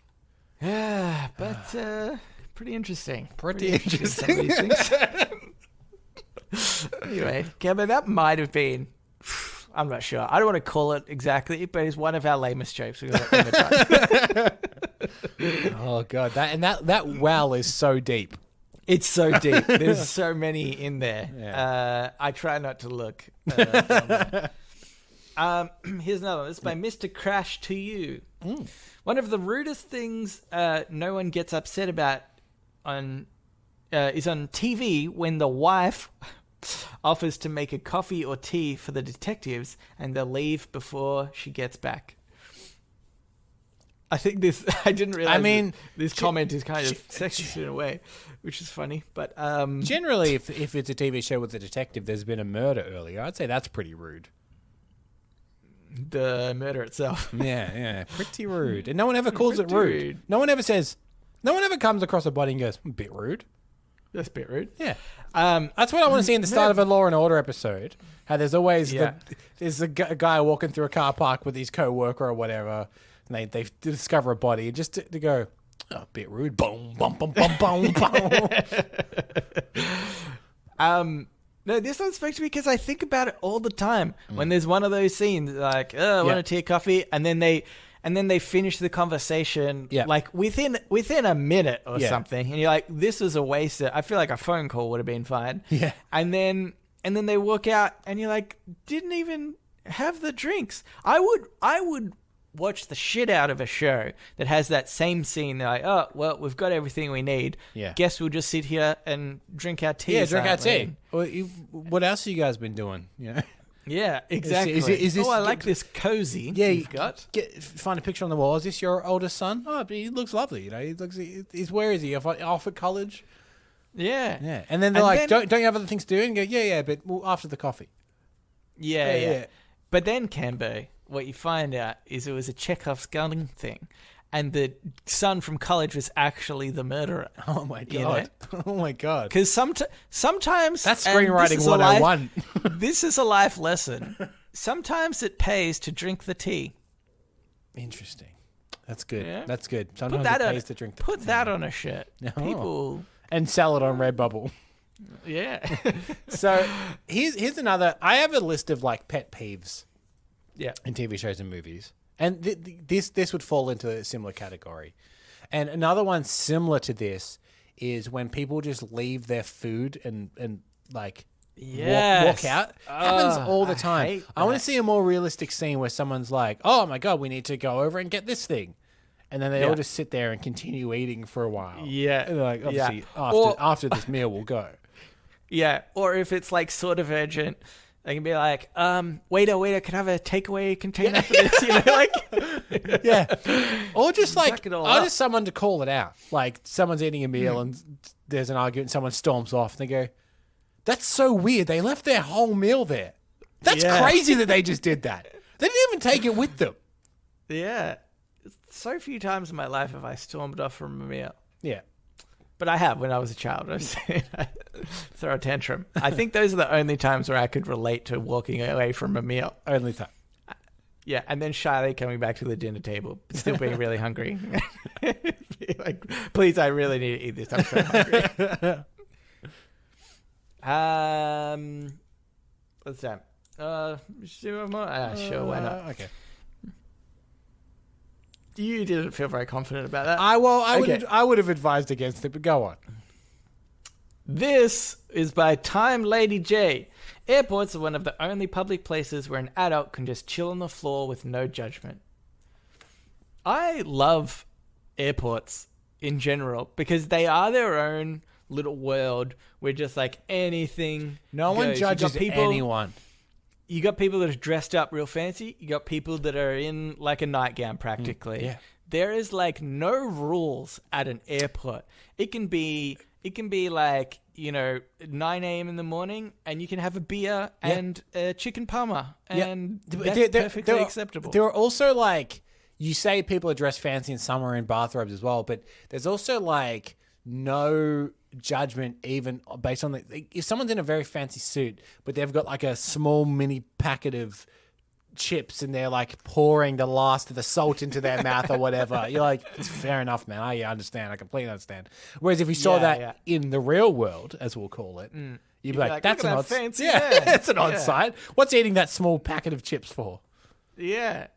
Yeah, but pretty interesting. Pretty interesting. Anyway, Kevin, that might have been. I'm not sure. I don't want to call it exactly, but it's one of our lamest jokes we've ever done. Oh god, that well is so deep. It's so deep. There's so many in there. Yeah. I try not to look. Here's another one. This is by Mr. Crash to You. One of the rudest things no one gets upset about is on TV when the wife offers to make a coffee or tea for the detectives and they'll leave before she gets back. I think this, I didn't realize this comment is kind of sexist in a way, which is funny. But generally, if it's a TV show with a detective, there's been a murder earlier. I'd say that's pretty rude. The murder itself. Yeah. Pretty rude. And no one ever calls it rude. No one ever comes across a body and goes, a bit rude. That's a bit rude. Yeah. That's what I want to see in the start of a Law and Order episode. How there's always there's a guy walking through a car park with his co-worker or whatever, and they discover a body, and just to go, oh, a bit rude. Boom, bum, bum, bum, bum, bum. No, this one speaks to me because I think about it all the time. When there's one of those scenes, like, I want a tea, coffee, and then they finish the conversation like within a minute or something, and you're like, this was a waste. I feel like a phone call would have been fine. Yeah. And then they walk out, and you're like, didn't even have the drinks. I would watch the shit out of a show that has that same scene. They're like, oh, well, we've got everything we need. Yeah. Guess we'll just sit here and drink our tea. Yeah, drink our tea. Well, what else have you guys been doing? Yeah. Yeah, exactly. Is this, I like this cozy. Yeah, you've got. Find a picture on the wall. Is this your oldest son? Oh, he looks lovely. Where is he? Off at college? Yeah. Yeah. And then they're like, don't you have other things to do? And go, yeah, but after the coffee. Yeah. But then, Cambo, what you find out is it was a Chekhov's gun thing. And the son from college was actually the murderer. Oh, my God. Oh, my God. Because sometimes... That's screenwriting 101. This is a life lesson. Sometimes it pays to drink the tea. Interesting. That's good. Yeah. That's good. Sometimes it pays to drink the tea. Put that on a shirt. Oh. People... And sell it on Redbubble. Yeah. So here's another... I have a list of, like, pet peeves. Yeah. In TV shows and movies. And this would fall into a similar category. And another one similar to this is when people just leave their food and like walk out. Happens all the time. I want to see a more realistic scene where someone's like, oh my God, we need to go over and get this thing. And then they all just sit there and continue eating for a while. Yeah. And they're like, obviously, after this meal, we'll go. Yeah. Or if it's like sort of urgent, they can be like, waiter, can I have a takeaway container for this? You know, like, or just like, just someone to call it out. Like someone's eating a meal and there's an argument and someone storms off and they go, that's so weird. They left their whole meal there. That's crazy that they just did that. They didn't even take it with them. Yeah. So few times in my life have I stormed off from a meal. Yeah. But I have when I was a child. I throw a tantrum. I think those are the only times where I could relate to walking away from a meal. Only time. Yeah, and then shyly coming back to the dinner table, still being really hungry. Like, please, I really need to eat this. I'm so hungry. What's that? Sure, why not? Okay. You didn't feel very confident about that. I would have advised against it, but go on. This is by Time Lady J. Airports are one of the only public places where an adult can just chill on the floor with no judgment. I love airports in general because they are their own little world where just like anything No one goes. judges anyone. You got people that are dressed up real fancy. You got people that are in like a nightgown practically. Yeah. There is like no rules at an airport. It can be like, 9 a.m. in the morning and you can have a beer and a chicken parma and that's perfectly acceptable. There are also like, you say people are dressed fancy and some are in bathrobes as well, but there's also like no judgment even based on if someone's in a very fancy suit, but they've got like a small mini packet of chips and they're like pouring the last of the salt into their mouth or whatever. You're like, it's fair enough, man. I understand. I completely understand. Whereas if you saw that in the real world, as we'll call it, you'd be like, that's an odd fancy. that's an odd sight. What's eating that small packet of chips for? Yeah.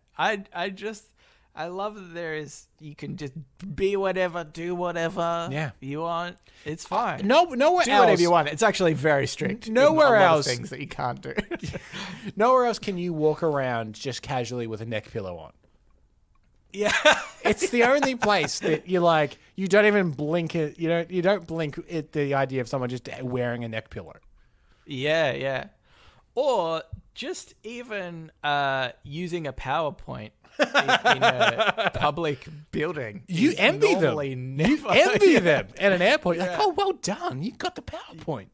I love that you can just be whatever, do whatever you want. It's fine. Nowhere do else. Do whatever you want. It's actually very strict. Nowhere else. Things that you can't do. Nowhere else can you walk around just casually with a neck pillow on. Yeah. It's the only place that you're like, you don't even blink it. You don't blink at the idea of someone just wearing a neck pillow. Yeah. Or just even using a PowerPoint in a public building. You envy them. You envy them at an airport. You're like, oh, well done. You got the PowerPoint.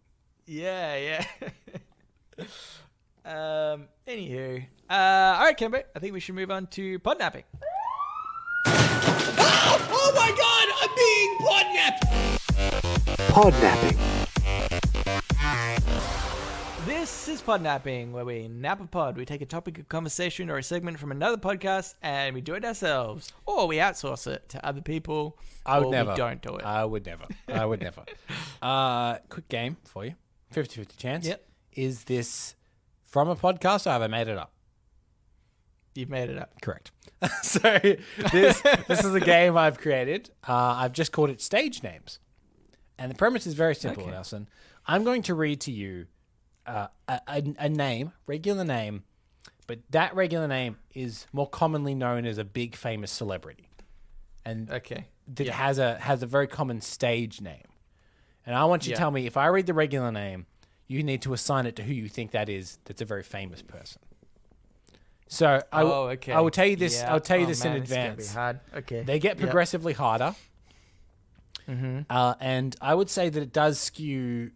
Yeah. Anywho. All right, Kimber. I think we should move on to podnapping. Oh my God, I'm being podnapped. Podnapping. This is podnapping, where we nap a pod. We take a topic of conversation or a segment from another podcast and we do it ourselves. Or we outsource it to other people. We don't do it. I would never. Quick game for you. 50-50 chance. Yep. Is this from a podcast or have I made it up? You've made it up. Correct. So this is a game I've created. I've just called it Stage Names. And the premise is very simple, Nelson. I'm going to read to you a name, regular name, but that regular name is more commonly known as a big famous celebrity. And that has a very common stage name. And I want you to tell me, if I read the regular name, you need to assign it to who you think that is that's a very famous person. So I will tell you this. I'll tell you this in advance. This is gonna be hard. Okay. They get progressively harder, and I would say that it does skew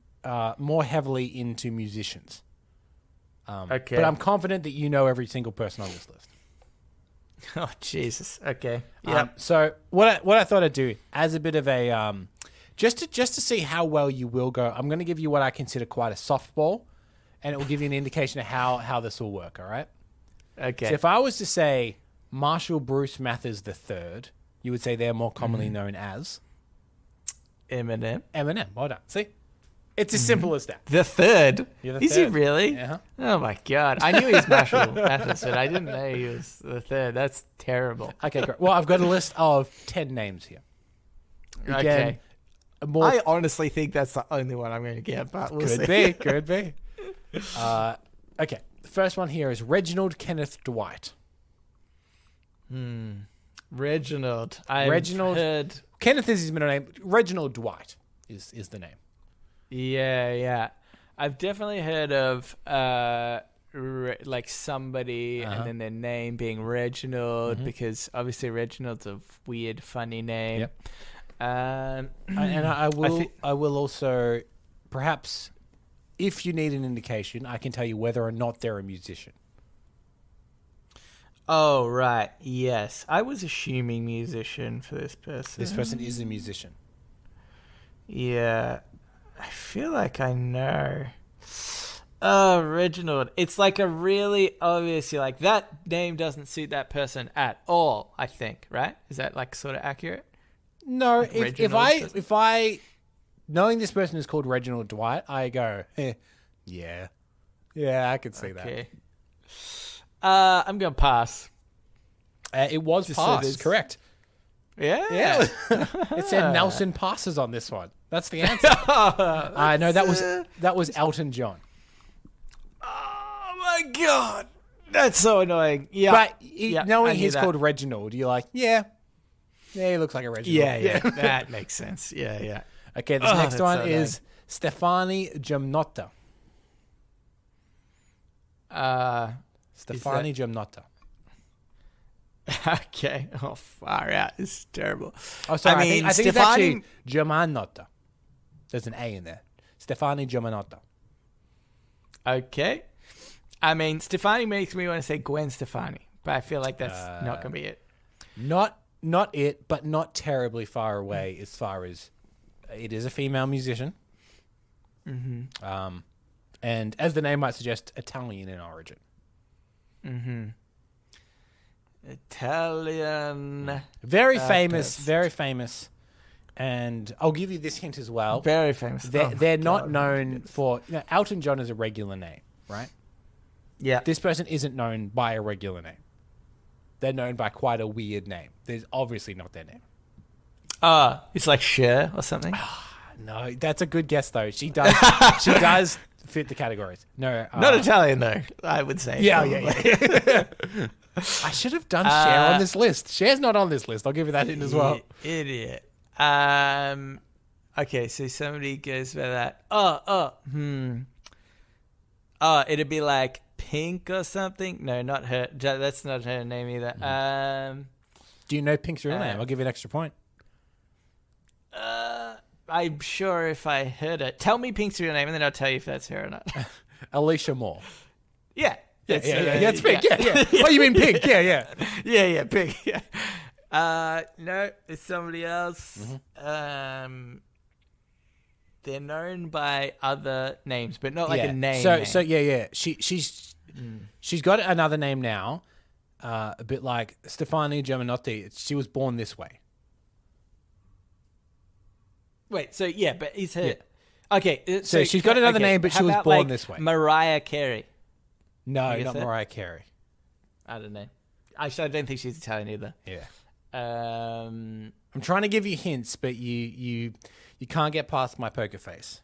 more heavily into musicians. But I'm confident that you know every single person on this list. Oh Jesus! Okay. So what I thought I'd do as a bit of a just to see how well you will go, I'm going to give you what I consider quite a softball, and it will give you an indication of how this will work. All right. Okay. So if I was to say Marshall Bruce Mathers III, you would say they're more commonly known as Eminem. Well done. See, it's as simple as that. The third. You're the Is third. he really? Uh-huh. Oh my God! I knew he was Marshall Mathers, but I didn't know he was the third. That's terrible. Okay, great. Well, I've got a list of 10 names here. Again, I honestly think that's the only one I'm going to get, but we'll see. Could be. Okay. The first one here is Reginald Kenneth Dwight. Reginald. Heard... Kenneth is his middle name. Reginald Dwight is the name. Yeah. I've definitely heard of like somebody and then their name being Reginald because obviously Reginald's a weird, funny name. Yep. And I will also perhaps, if you need an indication, I can tell you whether or not they're a musician. Oh, right. Yes. I was assuming musician for this person. This person is a musician. Yeah. I feel like I know. Oh, Reginald. It's like a really obviously like that name doesn't suit that person at all, I think, right? Is that like sort of accurate? No, Like if I knowing this person is called Reginald Dwight, I go, yeah, Yeah, I could see Okay. I'm going to pass. that. It was Just so pass, there's- correct. Yeah. Yeah. It said Nelson passes on this one. That's the answer. No, that was Elton John. Oh, my God. That's so annoying. Yeah. But I knowing knew he's that. called Reginald, you're like, yeah, he looks like a Reginald. Yeah. That makes sense. Yeah. Okay, this next that's one so is Stefani Giamnotta. Stefani Giamnotta. Okay. Oh, far out. It's terrible. Oh, sorry. I mean, I think it's Stefani- actually Giamanotta. There's an A in there. Stefani Giamanotta. Okay. I mean, Stefani makes me want to say Gwen Stefani, but I feel like that's not going to be it. Not it, but not terribly far away as far as it is a female musician. Mm-hmm. And as the name might suggest, Italian in origin. Italian. Very famous, Best. very famous. And I'll give you this hint as well. Very famous. They're not known for... Elton John is a regular name, right? Yeah. This person isn't known by a regular name. They're known by quite a weird name. There's obviously not their name. It's like Cher or something. No, that's a good guess though. She does. She does fit the categories. No, Not Italian though, I would say. Yeah. I should have done Cher on this list. Cher's not on this list. I'll give you that hint as well. Idiot. Okay, so somebody goes by that. It'd be like Pink or something. No, not her. That's not her name either. Do you know Pink's real name? I'll give you an extra point. I'm sure if I heard it. Tell me Pink's real name, and then I'll tell you if that's her or not. Alicia Moore. Yeah. Yeah, it's Pink. Yeah. Oh, you mean Pink? Yeah. Yeah, Pink. Yeah. No, it's somebody else. They're known by other names, but not like a name. So yeah. She's got another name now. A bit like Stefani Giamanotti. She was born this way. Wait, so yeah, but is her... Yeah. Okay, So she's got another name, but how she was about, born like, this way. Mariah Carey. No, guess not that? Mariah Carey. I don't know. Actually, I don't think she's Italian either. Yeah. Um, I'm trying to give you hints, but you can't get past my poker face.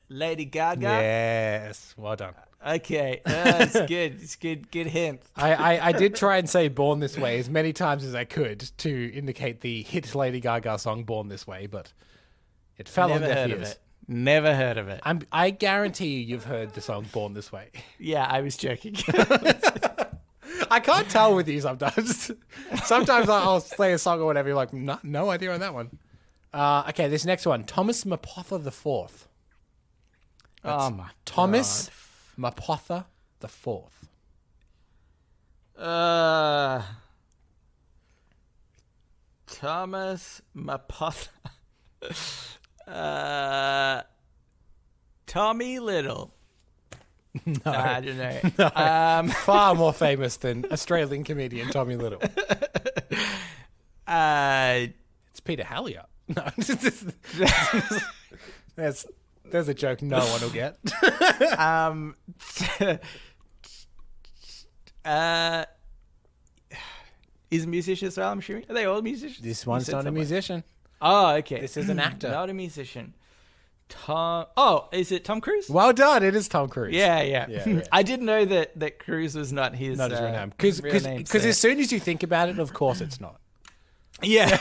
Lady Gaga. Yes, well done. Okay, it's good. It's good. Good hint. I did try and say "Born This Way" as many times as I could to indicate the hit Lady Gaga song "Born This Way," but it fell on Never deaf heard of ears. it. Never heard of it. I guarantee you've heard the song "Born This Way." Yeah, I was joking. I can't tell with you sometimes. Sometimes I'll play a song or whatever. You're like, no idea on that one. Okay, this next one, Thomas Mapotha the Fourth. Oh my Thomas Mapotha the Fourth. Thomas Mapotha. Tommy Little. No, I don't know. far more famous than Australian comedian Tommy Little. It's Peter Hallier. No, there's a joke no one will get. Is a musician as well, I'm assuming? Are they all musicians? This one's not a musician. Oh, okay. This is an actor. Not a musician. Oh, is it Tom Cruise? Well done. It is Tom Cruise. Yeah. I didn't know that Cruise was not his Not his real name. real name, Because so- as soon as you think about it, of course it's not. Yeah.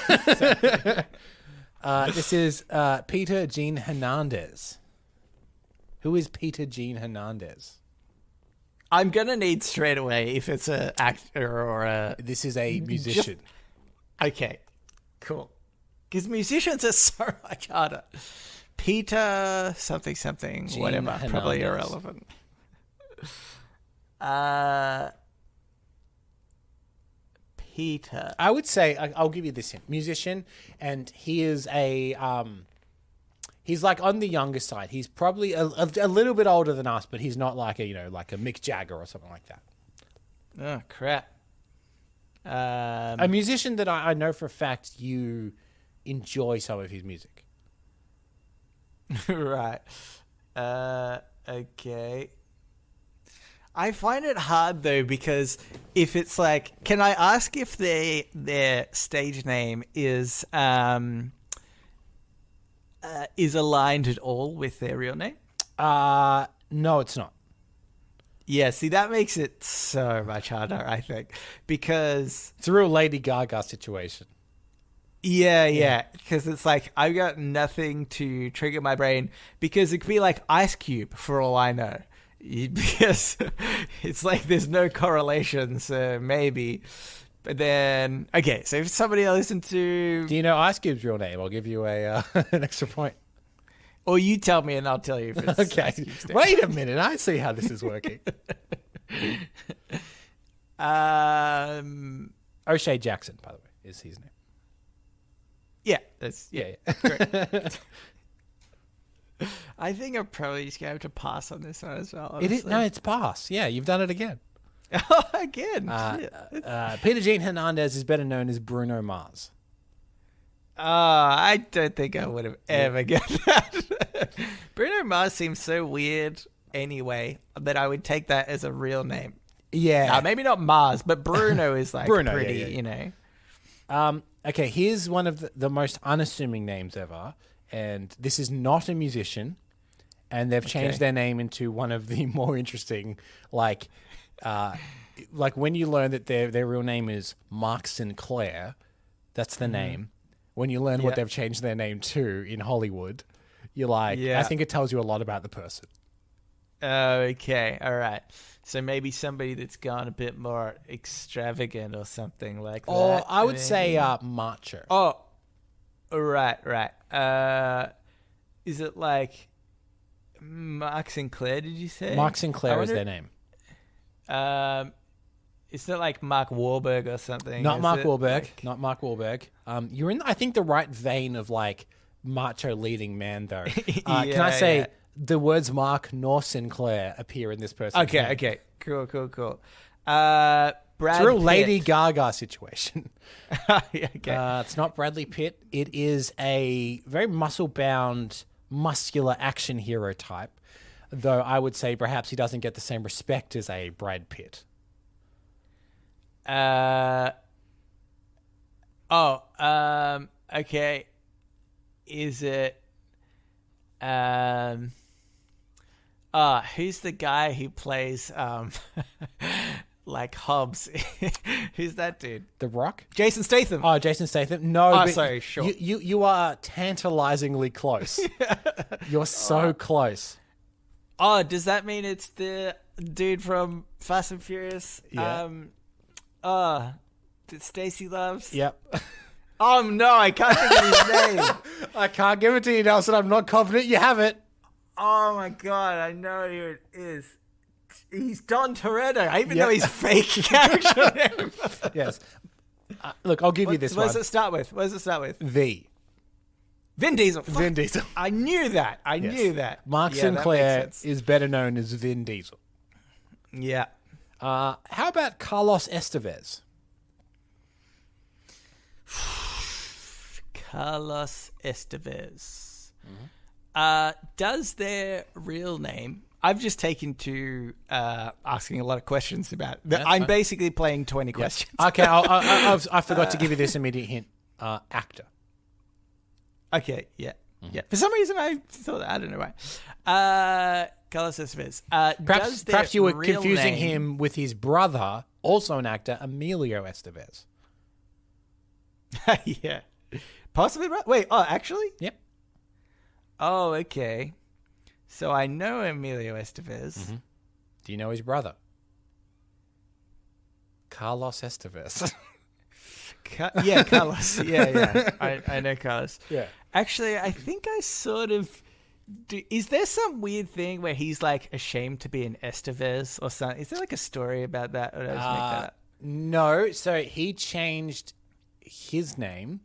This is Peter Jean Hernandez. Who is Peter Jean Hernandez? I'm going to need straight away if it's an actor or a... This is a musician. Okay, cool. Because musicians are so much harder. Peter something, Jean whatever. Probably Hernandez. irrelevant. Peter. I would say I'll give you this hint. Musician, and he is a he's like on the younger side. He's probably a little bit older than us, but he's not like like a Mick Jagger or something like that. Oh, crap. A musician that I know for a fact you enjoy some of his music. Right. Okay. I find it hard though because if it's like, can I ask if their stage name is aligned at all with their real name? No, it's not. Yeah, see, that makes it so much harder, I think, because It's a real Lady Gaga situation. yeah, because it's like I've got nothing to trigger my brain because it could be like Ice Cube for all I know. Because it's like there's no correlation, so maybe. But then, okay, so if somebody I listen to... Do you know Ice Cube's real name? I'll give you a an extra point. Or you tell me and I'll tell you if it's Okay. Ice Cube's name. Wait a minute. I see how this is working. O'Shea Jackson, by the way, is his name. Yeah, that's... Yeah. Great. I think I'm probably just going to have to pass on this one as well. It is, honestly. no, it's pass. Yeah, you've done it again. Again. Peter Jean Hernandez is better known as Bruno Mars. I don't think I would have ever guessed that. Bruno Mars seems so weird anyway that I would take that as a real name. Yeah. Maybe not Mars, but Bruno is like Bruno, pretty, yeah. you know. Okay, here's one of the most unassuming names ever. And this is not a musician. And they've changed their name into one of the more interesting, like when you learn that their real name is Mark Sinclair, that's the name. When you learn what they've changed their name to in Hollywood, you're like, I think it tells you a lot about the person. Okay, all right. So maybe somebody that's gone a bit more extravagant or something like that. Or I would say macho. Oh, right. Is it like Mark Sinclair, did you say? Mark Sinclair is their name. It's not like Mark Wahlberg or something. Not Mark Wahlberg. Like... Not Mark Wahlberg. You're in, I think, the right vein of like macho leading man, though. Can I say the words Mark nor Sinclair appear in this person's name? Okay. Cool. Brad It's a real Pitt. Lady Gaga situation. Okay. It's not Bradley Pitt. It is a very muscle-bound, muscular action hero type, though I would say perhaps he doesn't get the same respect as a Brad Pitt. Okay. Is it who's the guy who plays like Hobbs? Who's that dude? The Rock? Jason Statham. Oh, Jason Statham? No. Oh, but sorry, sure. You are tantalizingly close. You're so close. Oh, does that mean it's the dude from Fast and Furious? Yeah. That Stacey loves? Yep. Oh, no, I can't think of his name. I can't give it to you, Nelson. I'm not confident you have it. Oh, my God, I know who it is. He's Don Toretto. I even know his fake character name. Yes. Look, I'll give you this What one. does it start with? V. Vin Diesel. Fuck. Vin Diesel. I knew that. I knew that. Mark Yeah, that Sinclair makes sense. is better known as Vin Diesel. Yeah. How about Carlos Estevez? Carlos Estevez. Does their real name... I've just taken to asking a lot of questions about... I'm basically playing 20 questions. Okay, I forgot to give you this immediate hint. Actor. Okay, yeah. Yeah. For some reason, I thought... I don't know why. Carlos Estevez. Perhaps you were confusing him with his brother, also an actor, Emilio Estevez. Yeah. Possibly right. Wait, actually? Yep. Oh, okay. So I know Emilio Estevez. Mm-hmm. Do you know his brother? Carlos Estevez. Yeah, Carlos. Yeah. I know Carlos. Yeah. Actually, I think I sort of... is there some weird thing where he's like ashamed to be an Estevez or something? Is there like a story about that? Or did I just make that up? No, so he changed his name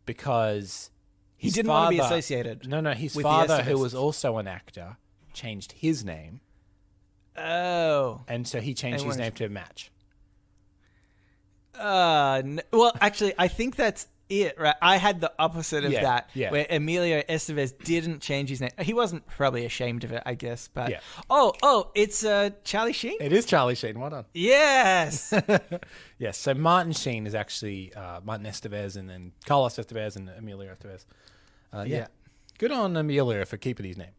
because He didn't want to be associated. No, his with father, the who was Estevezes. also an actor, changed his name, Oh. and so he changed his name to match. No. Well, actually, I think that's it, right? I had the opposite of that, yeah. where Emilio Estevez didn't change his name. He wasn't probably ashamed of it, I guess. But Yeah. it's Charlie Sheen. It is Charlie Sheen. Well done. Yes. Yes. So Martin Sheen is actually Martin Estevez, and then Carlos Estevez and Emilio Estevez. Yeah. Good on Emilio for keeping his name.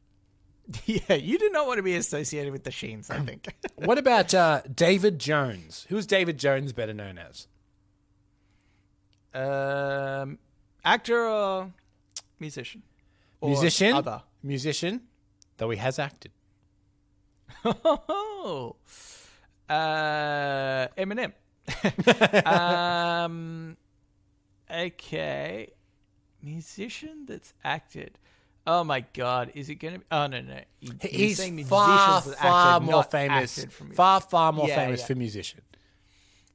Yeah, you do not want to be associated with the Sheens, I think. What about David Jones? Who's David Jones better known as? Actor or musician? Or Musician. Other. Musician, though he has acted. Oh. Eminem. Okay. Musician that's acted. Oh my God! Is it going to be? Oh no! He's saying far musicians that acted, more not famous. acted from- Far more Yeah, famous yeah. for musician.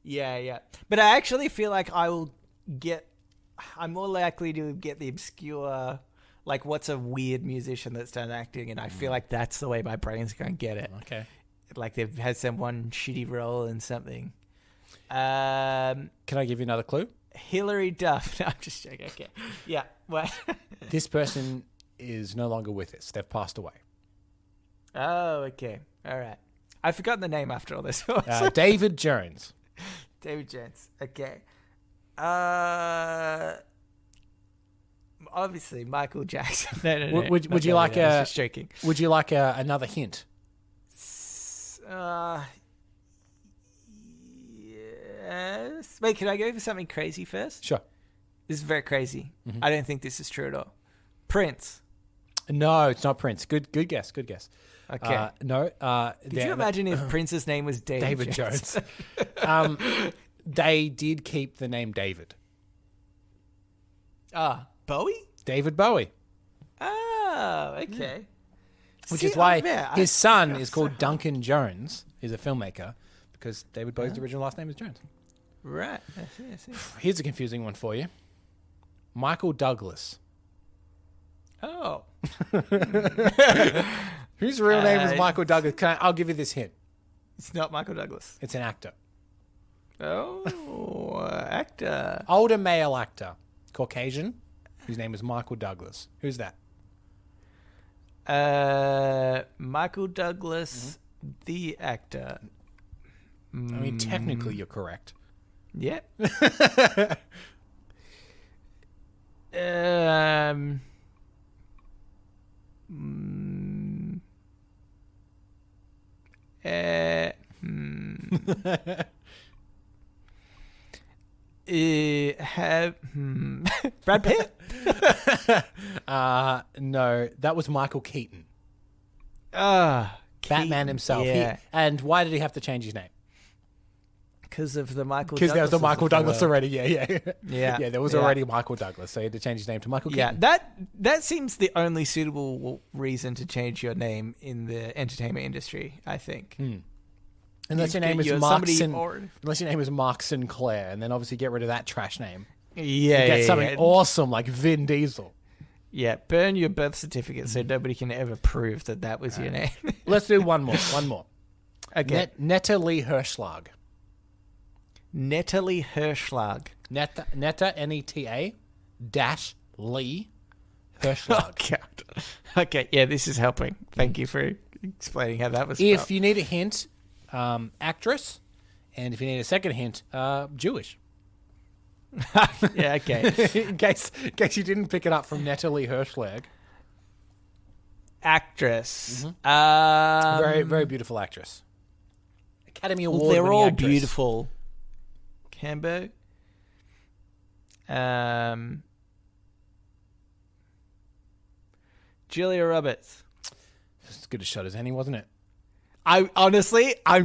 Yeah. But I actually feel like I'm more likely to get the obscure, like what's a weird musician that's done acting, and I feel like that's the way my brain's going to get it. Okay. Like they've had someone shitty role in something. Can I give you another clue? Hilary Duff. No, I'm just joking. Okay. Yeah. What? This person is no longer with us. They've passed away. Oh, okay. All right. I've forgotten the name after all this. David Jones. David Jones. Okay. Obviously, Michael Jackson. No. Would you like I was just joking. Would you like another hint? Yes. Wait, can I go for something crazy first? Sure. This is very crazy. Mm-hmm. I don't think this is true at all. Prince. No, it's not Prince. Good guess. Good guess. Okay. No. Could you imagine if Prince's name was David Jones? They did keep the name David. Bowie? David Bowie. Oh, okay. Which See, is why I his son got is called so- Duncan Jones. He's a filmmaker because David Bowie's original last name is Jones. Right. I see. Here's a confusing one for you. Michael Douglas. Oh. Whose real name is Michael Douglas? I'll give you this hint. It's not Michael Douglas. It's an actor. Oh, actor. Older male actor. Caucasian. Whose name is Michael Douglas. Who's that? Michael Douglas, the actor. I mean, technically you're correct. Yep. Brad Pitt? No, that was Michael Keaton. Batman Batman himself. Yeah. And why did he have to change his name? Because of the Michael Because there was the Douglases Michael of the Douglas world. already. Yeah. Yeah. There was Yeah. already Michael Douglas, so he had to change his name to Michael Yeah, Keaton. that seems the only suitable reason to change your name in the entertainment industry, I think. Unless your You've name got- is you're Mark somebody or- unless your name is Mark Sinclair, and then obviously get rid of that trash name. Yeah, Get something awesome like Vin Diesel. Yeah, burn your birth certificate so nobody can ever prove that was your name. Let's do one more. One more. Okay. Netta Lee Hirschlag. Natalie Hirschlag. Netta Neta dash Lee Hirschlag. Oh, God. Okay, yeah, this is helping. Thank you for explaining how that was If spelled. you need a hint, actress, and if you need a second hint, Jewish. Yeah, okay. in case you didn't pick it up from Natalie Hirschlag. Actress. Very, very beautiful actress. Academy Award winning They're all actress. beautiful. Cambo. Julia Roberts. As good a shot as any, wasn't it? I'm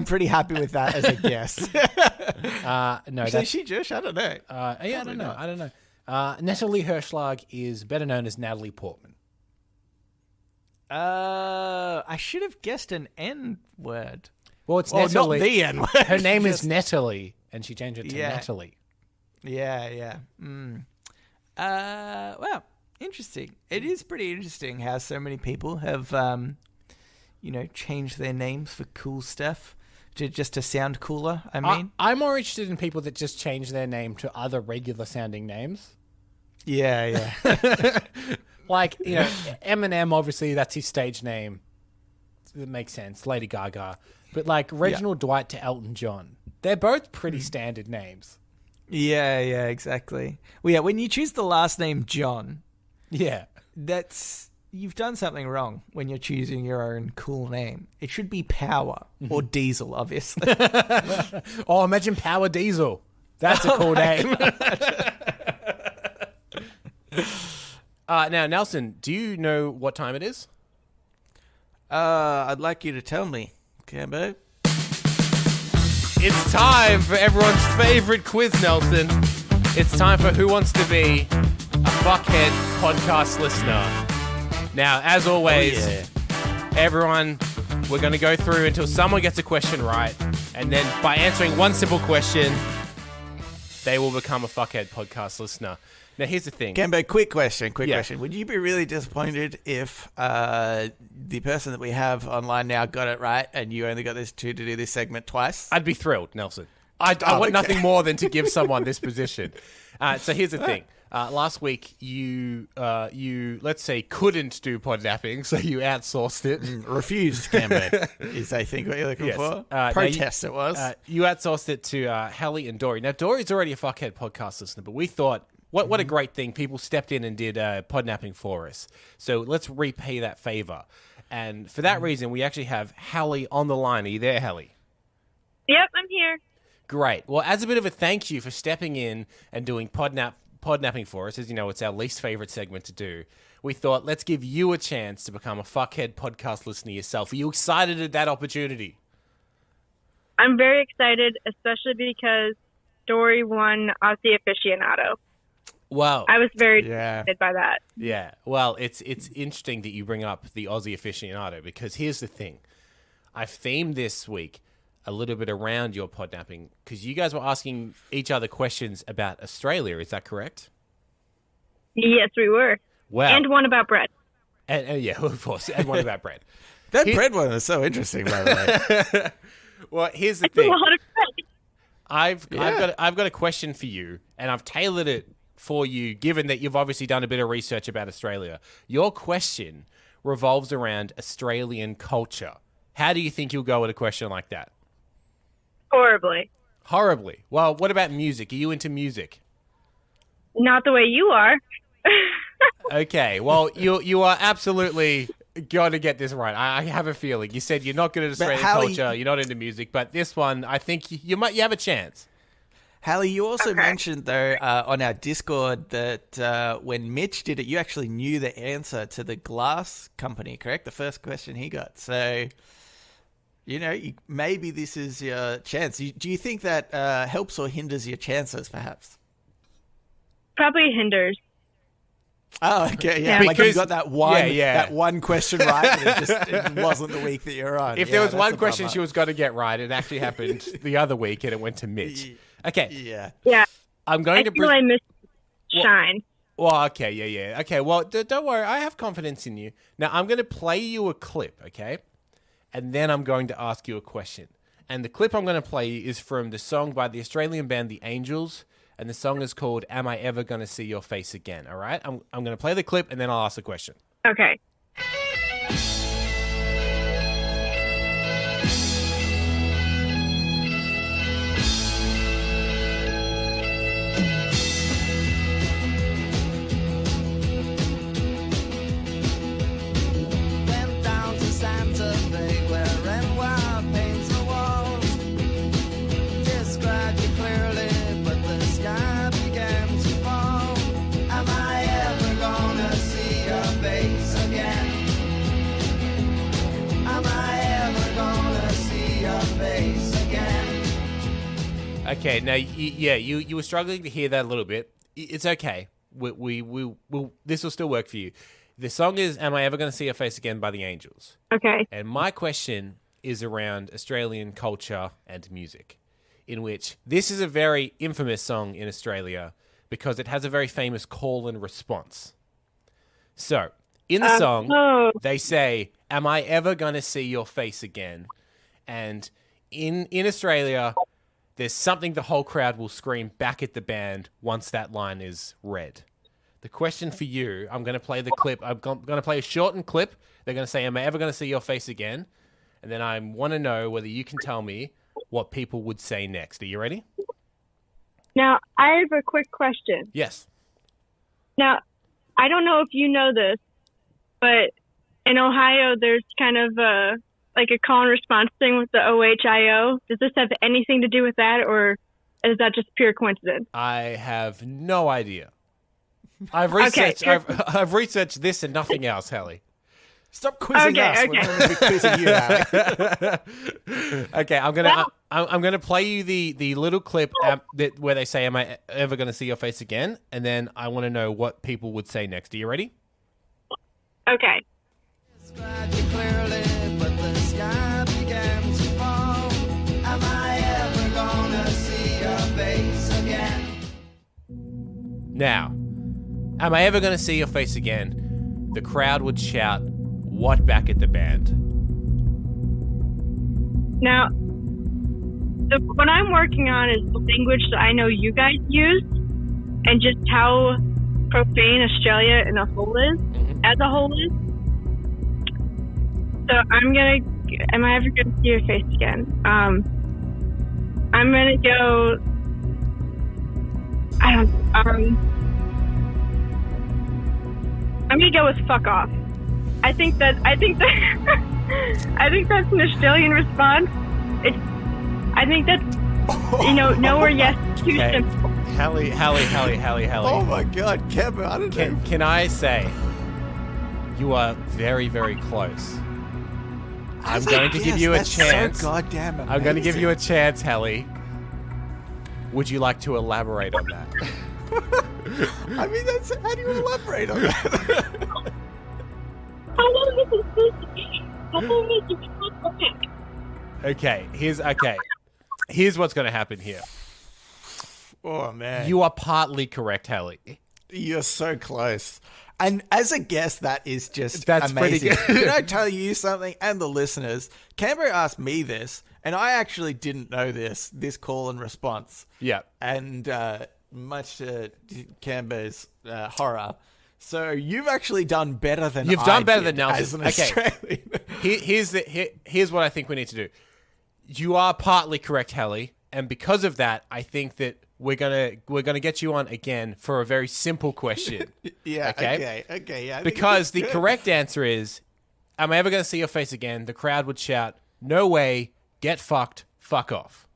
pretty happy with that as a guess. No, Is that's she Jewish? I don't know. I don't know. Natalie Hirschlag is better known as Natalie Portman. I should have guessed an N word. Well, it's Not Natalie. the N word. Her name is Just- Natalie, and she changed it to Yeah. Natalie. Yeah. Well, interesting. It is pretty interesting how so many people have, changed their names for cool stuff, just to sound cooler. I mean, I'm more interested in people that just change their name to other regular sounding names. Yeah, yeah. Like, you know, Eminem, obviously, that's his stage name. It makes sense. Lady Gaga. But like Reginald Dwight to Elton John, they're both pretty standard names. Yeah, exactly. Well, yeah, when you choose the last name John, Yeah. you've done something wrong when you're choosing your own cool name. It should be Power or Diesel, obviously. Oh, imagine Power Diesel. That's a cool name. Now, Nelson, do you know what time it is? I'd like you to tell me, Cambo. It's time for everyone's favorite quiz, Nelson. It's time for Who Wants to Be a Fuckhead Podcast Listener. Now, as always, everyone, we're going to go through until someone gets a question right, and then by answering one simple question, they will become a Fuckhead Podcast Listener. Now, here's the thing. Cambo, quick question. Would you be really disappointed if the person that we have online now got it right and you only got this to do this segment twice? I'd be thrilled, Nelson. I want nothing more than to give someone this position. So here's the thing. Last week, you let's say couldn't do podnapping, so you outsourced it. Refused, Cambo, is I think what you're looking for. Protest it was. You outsourced it to Hallie and Dory. Now, Dory's already a Fuckhead Podcast listener, but we thought, what a great thing. People stepped in and did podnapping for us. So let's repay that favor. And for that reason, we actually have Hallie on the line. Are you there, Hallie? Yep, I'm here. Great. Well, as a bit of a thank you for stepping in and doing podnapping for us, as you know, it's our least favorite segment to do. We thought, let's give you a chance to become a Fuckhead Podcast listener yourself. Are you excited at that opportunity? I'm very excited, especially because Dory won Aussie Aficionado. Wow. I was very excited by that. Yeah. Well, it's interesting that you bring up the Aussie Aficionado, because here's the thing. I've themed this week a little bit around your podnapping, because you guys were asking each other questions about Australia. Is that correct? Yes, we were. Wow. And one about bread. And yeah, of course. And one about bread. That bread one is so interesting, by the way. Well, here's the That's a thing. lot of bread. I've got a question for you, and I've tailored it for you, given that you've obviously done a bit of research about Australia. Your question revolves around Australian culture. How do you think you'll go with a question like that? Horribly. Horribly. Well, what about music? Are you into music? Not the way you are. Okay. Well, you are absolutely going to get this right. I have a feeling. You said you're not good at Australian culture. You're not into music, but this one, I think you have a chance. Hallie, you also mentioned, though, on our Discord that when Mitch did it, you actually knew the answer to the glass company, correct? The first question he got. So, you know, maybe this is your chance. Do you think that helps or hinders your chances, perhaps? Probably hinders. Oh, okay, yeah. Like you got that one question right, and it wasn't the week that you're on. If there was one question she was going to get right, it actually happened the other week, and it went to Mitch. Okay. Yeah. I'm going to... I missed Shine. Well, okay, yeah. Okay, well, don't worry. I have confidence in you. Now, I'm going to play you a clip, okay? And then I'm going to ask you a question. And the clip I'm going to play is from the song by the Australian band The Angels, and the song is called Am I Ever Gonna See Your Face Again, all right? I'm going to play the clip, and then I'll ask the question. Okay. Okay, now, you were struggling to hear that a little bit. It's okay. We'll this will still work for you. The song is Am I Ever Gonna See Your Face Again by The Angels. Okay. And my question is around Australian culture and music, in which this is a very infamous song in Australia because it has a very famous call and response. So, in the song, they say, Am I ever gonna see your face again? And in Australia, there's something the whole crowd will scream back at the band once that line is read. The question for you, I'm going to play the clip. I'm going to play a shortened clip. They're going to say, am I ever going to see your face again? And then I want to know whether you can tell me what people would say next. Are you ready? Now, I have a quick question. Yes. Now, I don't know if you know this, but in Ohio, there's kind of a call and response thing with the OHIO. Does this have anything to do with that, or is that just pure coincidence? I have no idea. I've researched. I've researched this and nothing else, Hallie. Stop quizzing us. Okay. We're going to be quizzing you, Hallie. Okay, I'm gonna play you the little clip where they say, "Am I ever going to see your face again?" And then I want to know what people would say next. Are you ready? Okay. Now, am I ever going to see your face again? The crowd would shout, what back at the band? Now, what I'm working on is the language that I know you guys use and just how profane Australia as a whole is. So am I ever going to see your face again? I'm going to go, I'm going to go with fuck off. I think that's an Australian response. I think that's, nowhere yes, too simple. Hallie. Oh my God, Kevin, I don't know. Can I say, you are very, very close. I'm going to give you a chance. So goddamn amazing. I'm going to give you a chance, Hallie. Would you like to elaborate on that? I mean, how do you elaborate on that? How long is it supposed to be? How long is it supposed to be? Okay, here's what's going to happen here. Oh, man. You are partly correct, Hallie. You're so close. And as a guest, that is just That's amazing. pretty good. Can I tell you something? And the listeners, Canberra asked me this, and I actually didn't know this call and response. Yeah. And much to Canberra's horror. So you've actually done better than You've I done better did than Nelson. as an Okay. Australian. Here's what I think we need to do. You are partly correct, Hallie, and because of that, I think that we're gonna get you on again for a very simple question. Yeah. Okay. Yeah. Because the correct answer is, am I ever going to see your face again? The crowd would shout, "No way! Get fucked! Fuck off!"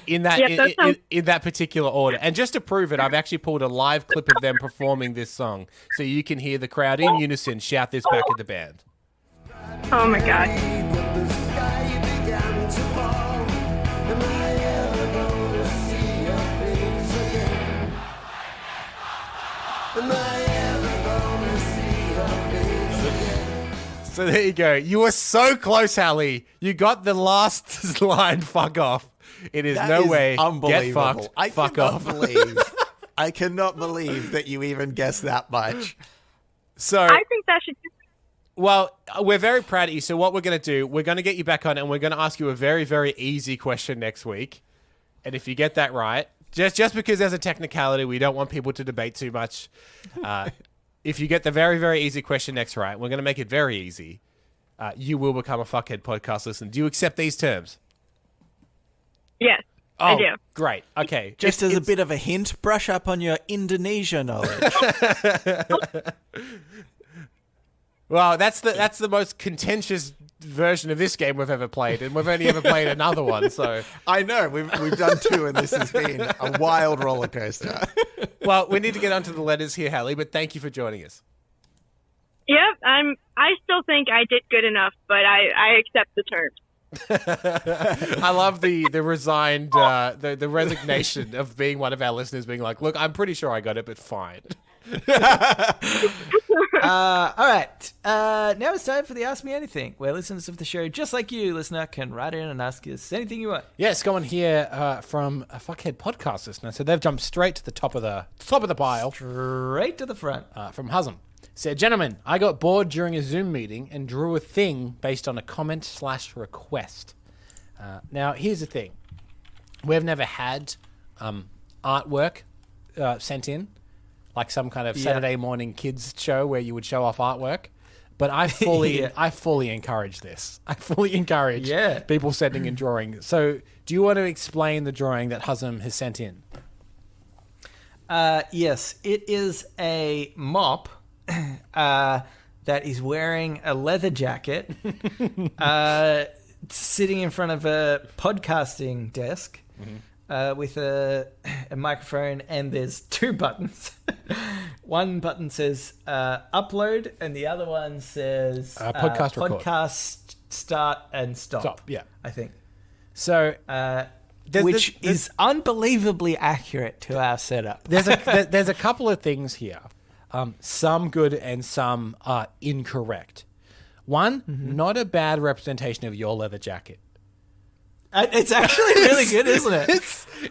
In that particular order. And just to prove it, I've actually pulled a live clip of them performing this song, so you can hear the crowd in unison shout this back at the band. Oh my God. So there you go. You were so close, Hallie. You got the last line, fuck off. It is That no is way. Get unbelievable. fucked. Fuck off. I cannot believe that you even guessed that much. So I think that should just well, we're very proud of you. So what we're going to do, we're going to get you back on and we're going to ask you a very, very easy question next week. And if you get that right, just because there's a technicality, we don't want people to debate too much. If you get the very, very easy question next right, we're going to make it very easy. You will become a Fuckhead podcast listener. Do you accept these terms? yes, I do. Great. Okay. Just as a bit of a hint, brush up on your Indonesia knowledge. Well, that's the most contentious version of this game we've ever played, and we've only ever played another one. So I know we've done two, and this has been a wild roller coaster. well, we need to get onto the letters here, Hallie. But thank you for joining us. Yep, I still think I did good enough, but I accept the terms. I love the resigned the resignation of being one of our listeners, being like, "Look, I'm pretty sure I got it, but fine." All right. Now it's time for the Ask Me Anything, where listeners of the show, just like you, listener, can write in and ask us anything you want. Yeah, it's going here from a Fuckhead podcast listener. So they've jumped straight to the top of the pile. Straight to the front. From Huzum. Said, gentlemen, I got bored during a Zoom meeting and drew a thing based on a comment/request. Now, here's the thing. We've never had artwork sent in. like some kind of Saturday morning kids show where you would show off artwork. But I fully encourage this. I fully encourage people sending in drawing. So do you want to explain the drawing that Hazem has sent in? Yes, it is a mop that is wearing a leather jacket, sitting in front of a podcasting desk with a microphone, and there's two buttons. One button says upload, and the other one says podcast start and stop. Yeah, I think. So, which is unbelievably accurate to our setup. There's a couple of things here, some good and some incorrect. One, not a bad representation of your leather jacket. It's actually really good, isn't it?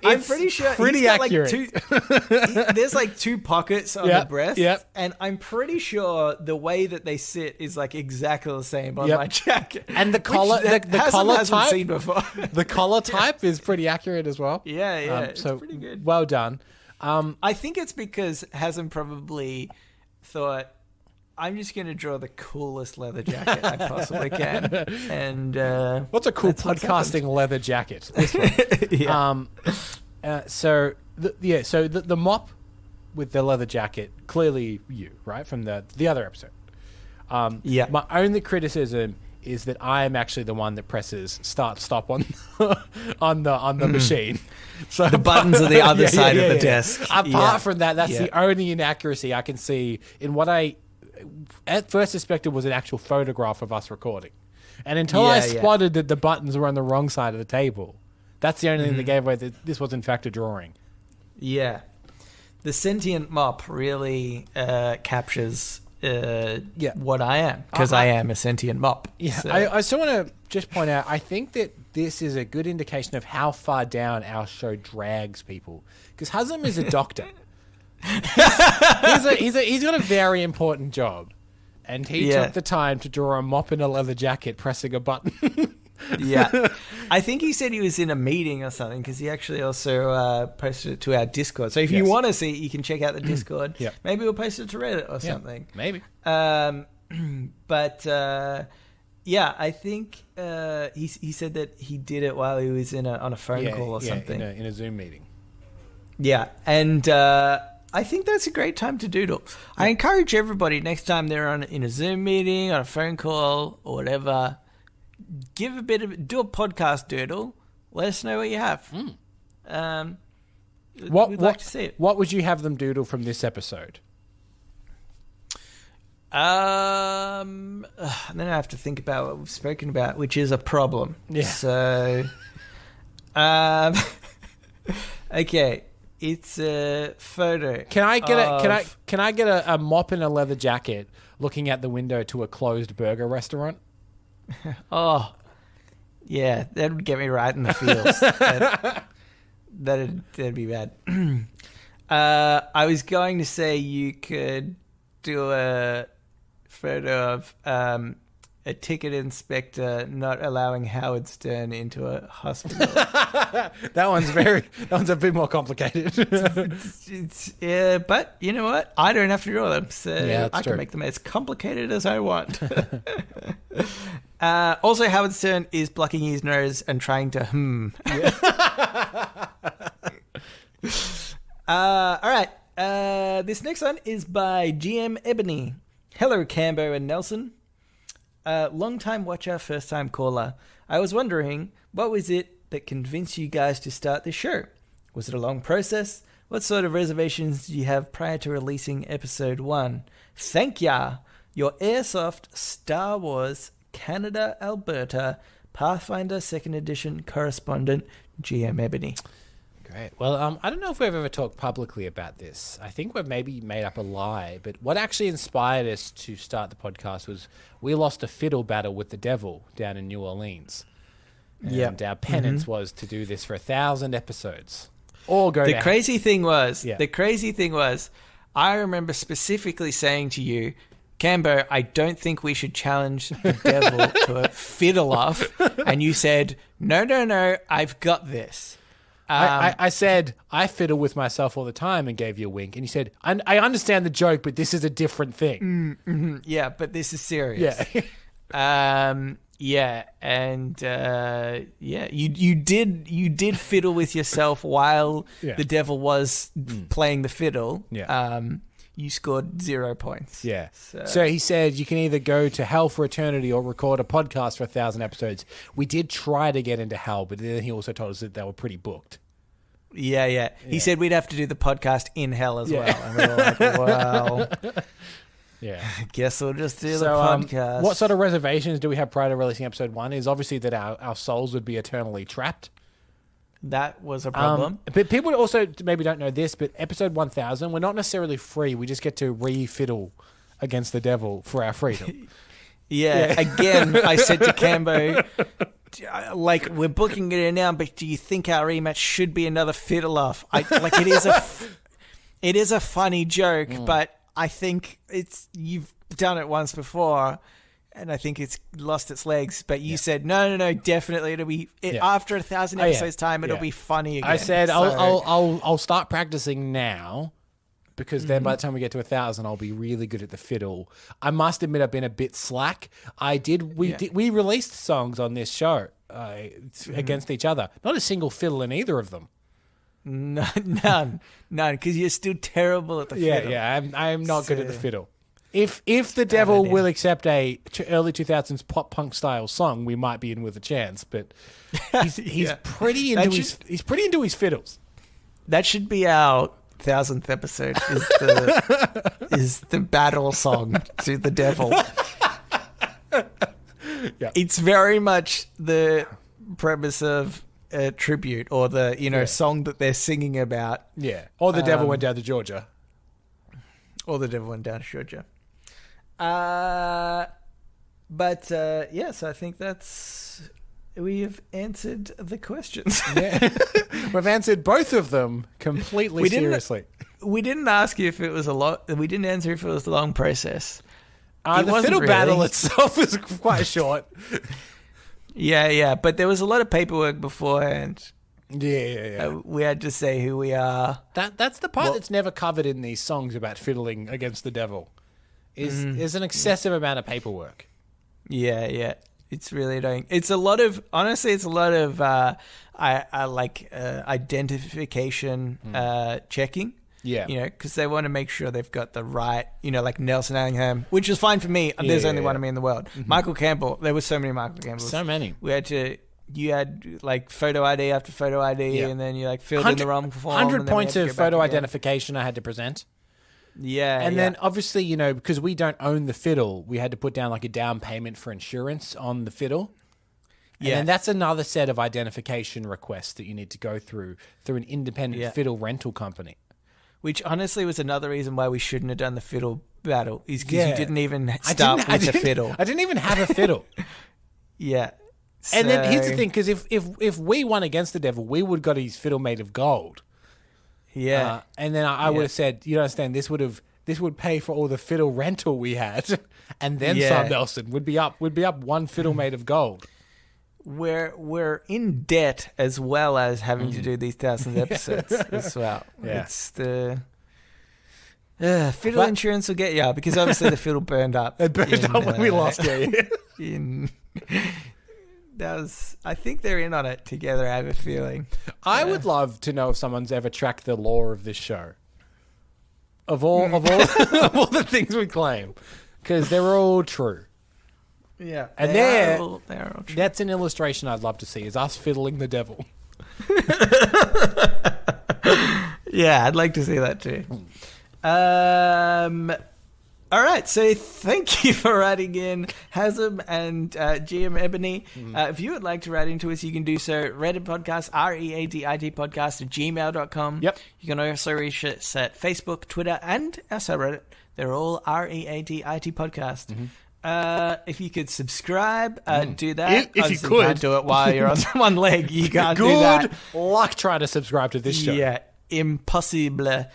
I'm pretty sure pretty accurate. There's like two pockets on the breast, and I'm pretty sure the way that they sit is like exactly the same on my jacket. And the collar, the collar type, seen before. The collar type is pretty accurate as well. Yeah, it's pretty good. Well done. I think it's because Hazem probably thought, I'm just going to draw the coolest leather jacket I possibly can. And what's a cool podcasting leather jacket? This one. So the mop with the leather jacket, clearly you, right, from the other episode. My only criticism is that I am actually the one that presses start stop on the machine. So the buttons are the other side of the desk. Apart from that, that's the only inaccuracy I can see in what I at first suspected was an actual photograph of us recording. And until I spotted that the buttons were on the wrong side of the table, that's the only thing that gave away that this was in fact a drawing. Yeah. The sentient mop really captures what I am, because I am a sentient mop. Yeah. So. I still want to just point out, I think that this is a good indication of how far down our show drags people. Because Hazem is a doctor. He's got a very important job, and he took the time to draw a mop in a leather jacket pressing a button. I think he said he was in a meeting or something, because he actually also posted it to our Discord. So if you want to see it, you can check out the Discord. Maybe we'll post it to Reddit or something. Maybe. But I think he said that he did it while he was on a phone call or something. In a Zoom meeting. Yeah, and I think that's a great time to doodle. I encourage everybody, next time they're in a Zoom meeting, on a phone call, or whatever, do a podcast doodle. Let us know what you have. We'd like to see it. What would you have them doodle from this episode? And then I have to think about what we've spoken about, which is a problem. Yeah. So, okay. It's a photo. Can I get a mop in a leather jacket looking out the window to a closed burger restaurant? Oh, yeah, that would get me right in the feels. That'd be bad. I was going to say you could do a photo of a ticket inspector not allowing Howard Stern into a hospital. That one's a bit more complicated. But you know what? I don't have to draw them, so I true. can make them as complicated as I want. Also, Howard Stern is plucking his nose and trying to all right. This next one is by GM Ebony. Hello, Cambo and Nelson. Long-time watcher, first-time caller. I was wondering, what was it that convinced you guys to start this show? Was it a long process? What sort of reservations did you have prior to releasing episode 1? Thank ya! Your Airsoft Star Wars Canada, Alberta Pathfinder 2nd Edition correspondent, GM Ebony. Great. Well, I don't know if we've ever talked publicly about this. I think we've maybe made up a lie, but what actually inspired us to start the podcast was we lost a fiddle battle with the devil down in New Orleans. And our penance was to do this for 1,000 episodes. Or go The crazy thing was, I remember specifically saying to you, Cambo, I don't think we should challenge the devil to a fiddle off. And you said, no, I've got this. I said, I fiddle with myself all the time and gave you a wink. And you said, I understand the joke, but this is a different thing. Yeah, but this is serious. Yeah. Yeah, and you did fiddle with yourself while the devil was playing the fiddle. Yeah. You scored 0 points. Yeah. So he said you can either go to hell for eternity or record a podcast for 1,000 episodes. We did try to get into hell, but then he also told us that they were pretty booked. Yeah. He said we'd have to do the podcast in hell as well. And we were like, well, yeah. I guess we'll just do the podcast. What sort of reservations do we have prior to releasing episode 1? Is obviously that our souls would be eternally trapped. That was a problem. But people also maybe don't know this, but episode 1000, we're not necessarily free. We just get to re-fiddle against the devil for our freedom. Yeah. Again, I said to Cambo, like, we're booking it in now, but do you think our rematch should be another fiddle off? It is a funny joke, but I think you've done it once before. And I think it's lost its legs. But you said, no, definitely. It'll be after 1,000 episodes time. It'll be funny again. I said, I'll start practicing now because then by the time we get to 1,000, I'll be really good at the fiddle. I must admit, I've been a bit slack. We released songs on this show against each other. Not a single fiddle in either of them. None. Because you're still terrible at the fiddle. Yeah. I'm not good at the fiddle. If the devil will accept a early 2000s pop punk style song, we might be in with a chance. But he's pretty into his fiddles. That should be our 1,000th episode. Is the battle song to the devil. Yeah. It's very much the premise of a tribute or the song that they're singing about. Yeah. Or the devil went down to Georgia. Or the devil went down to Georgia. So I think we have answered the questions. Yeah. We've answered both of them completely seriously. We didn't ask you if it was we didn't answer if it was a long process. The fiddle battle itself is quite short. Yeah, but there was a lot of paperwork beforehand. Yeah. We had to say who we are. That's the part that's never covered in these songs about fiddling against the devil. Is an excessive amount of paperwork. Yeah. It's really annoying. It's a lot of identification checking. Yeah. Because they want to make sure they've got the right, like Nelson Allingham, which is fine for me. There's only one of me in the world. Mm-hmm. Michael Campbell. There were so many Michael Campbells. So many. You had like photo ID after photo ID, and then you filled in the wrong form. 100 points of photo identification I had to present. Yeah. And then obviously, because we don't own the fiddle, we had to put down like a down payment for insurance on the fiddle. Yeah. And that's another set of identification requests that you need to go through an independent fiddle rental company. Which honestly was another reason why we shouldn't have done the fiddle battle, is because you didn't even start with a fiddle. I didn't even have a fiddle. Yeah. And then here's the thing, because if we won against the devil, we would have got his fiddle made of gold. Yeah. And then I would have said, you don't understand, this would pay for all the fiddle rental we had. And then some Nelson would be up one fiddle made of gold. We're in debt as well as having to do these 1,000 episodes as well. Yeah. It's the fiddle insurance will get you, because obviously the fiddle burned up. It burned up when we lost I think they're in on it together, I have a feeling. I would love to know if someone's ever tracked the lore of this show. Of all of all the things we claim. Because they're all true. Yeah. And they're all true. That's an illustration I'd love to see, is us fiddling the devil. Yeah, I'd like to see that too. All right, so thank you for writing in, Hazem and GM Ebony. If you would like to write into us, you can do so. Reddit podcast, READIT podcast at gmail.com. Yep. You can also reach us at Facebook, Twitter, and our subreddit. They're all READIT podcast. If you could subscribe, do that. If you could. Can't do it while you're on one leg. You can't do that. Good luck trying to subscribe to this show. Yeah, impossible.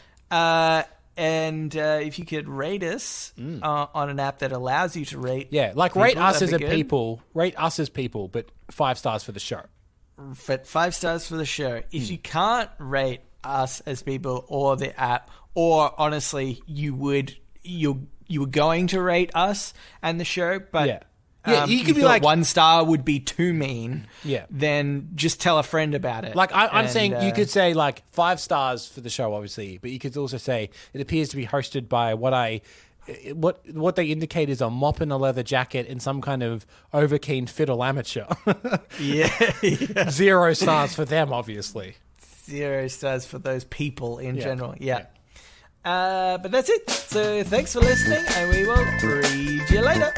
And if you could rate us on an app that allows you to rate. Yeah, like rate us as a people. Rate us as people, but 5 stars for the show. 5 stars for the show. If you can't rate us as people or the app, or honestly, you were going to rate us and the show, but you could be thought like 1 star would be too mean. Yeah. Then just tell a friend about it. Like I'm saying, you could say like 5 stars for the show, obviously, but you could also say it appears to be hosted by what they indicate is a mop in a leather jacket and some kind of overkeen fiddle amateur. yeah. 0 stars for them, obviously. 0 stars for those people in general. Yeah. But that's it. So thanks for listening, and we will read you later.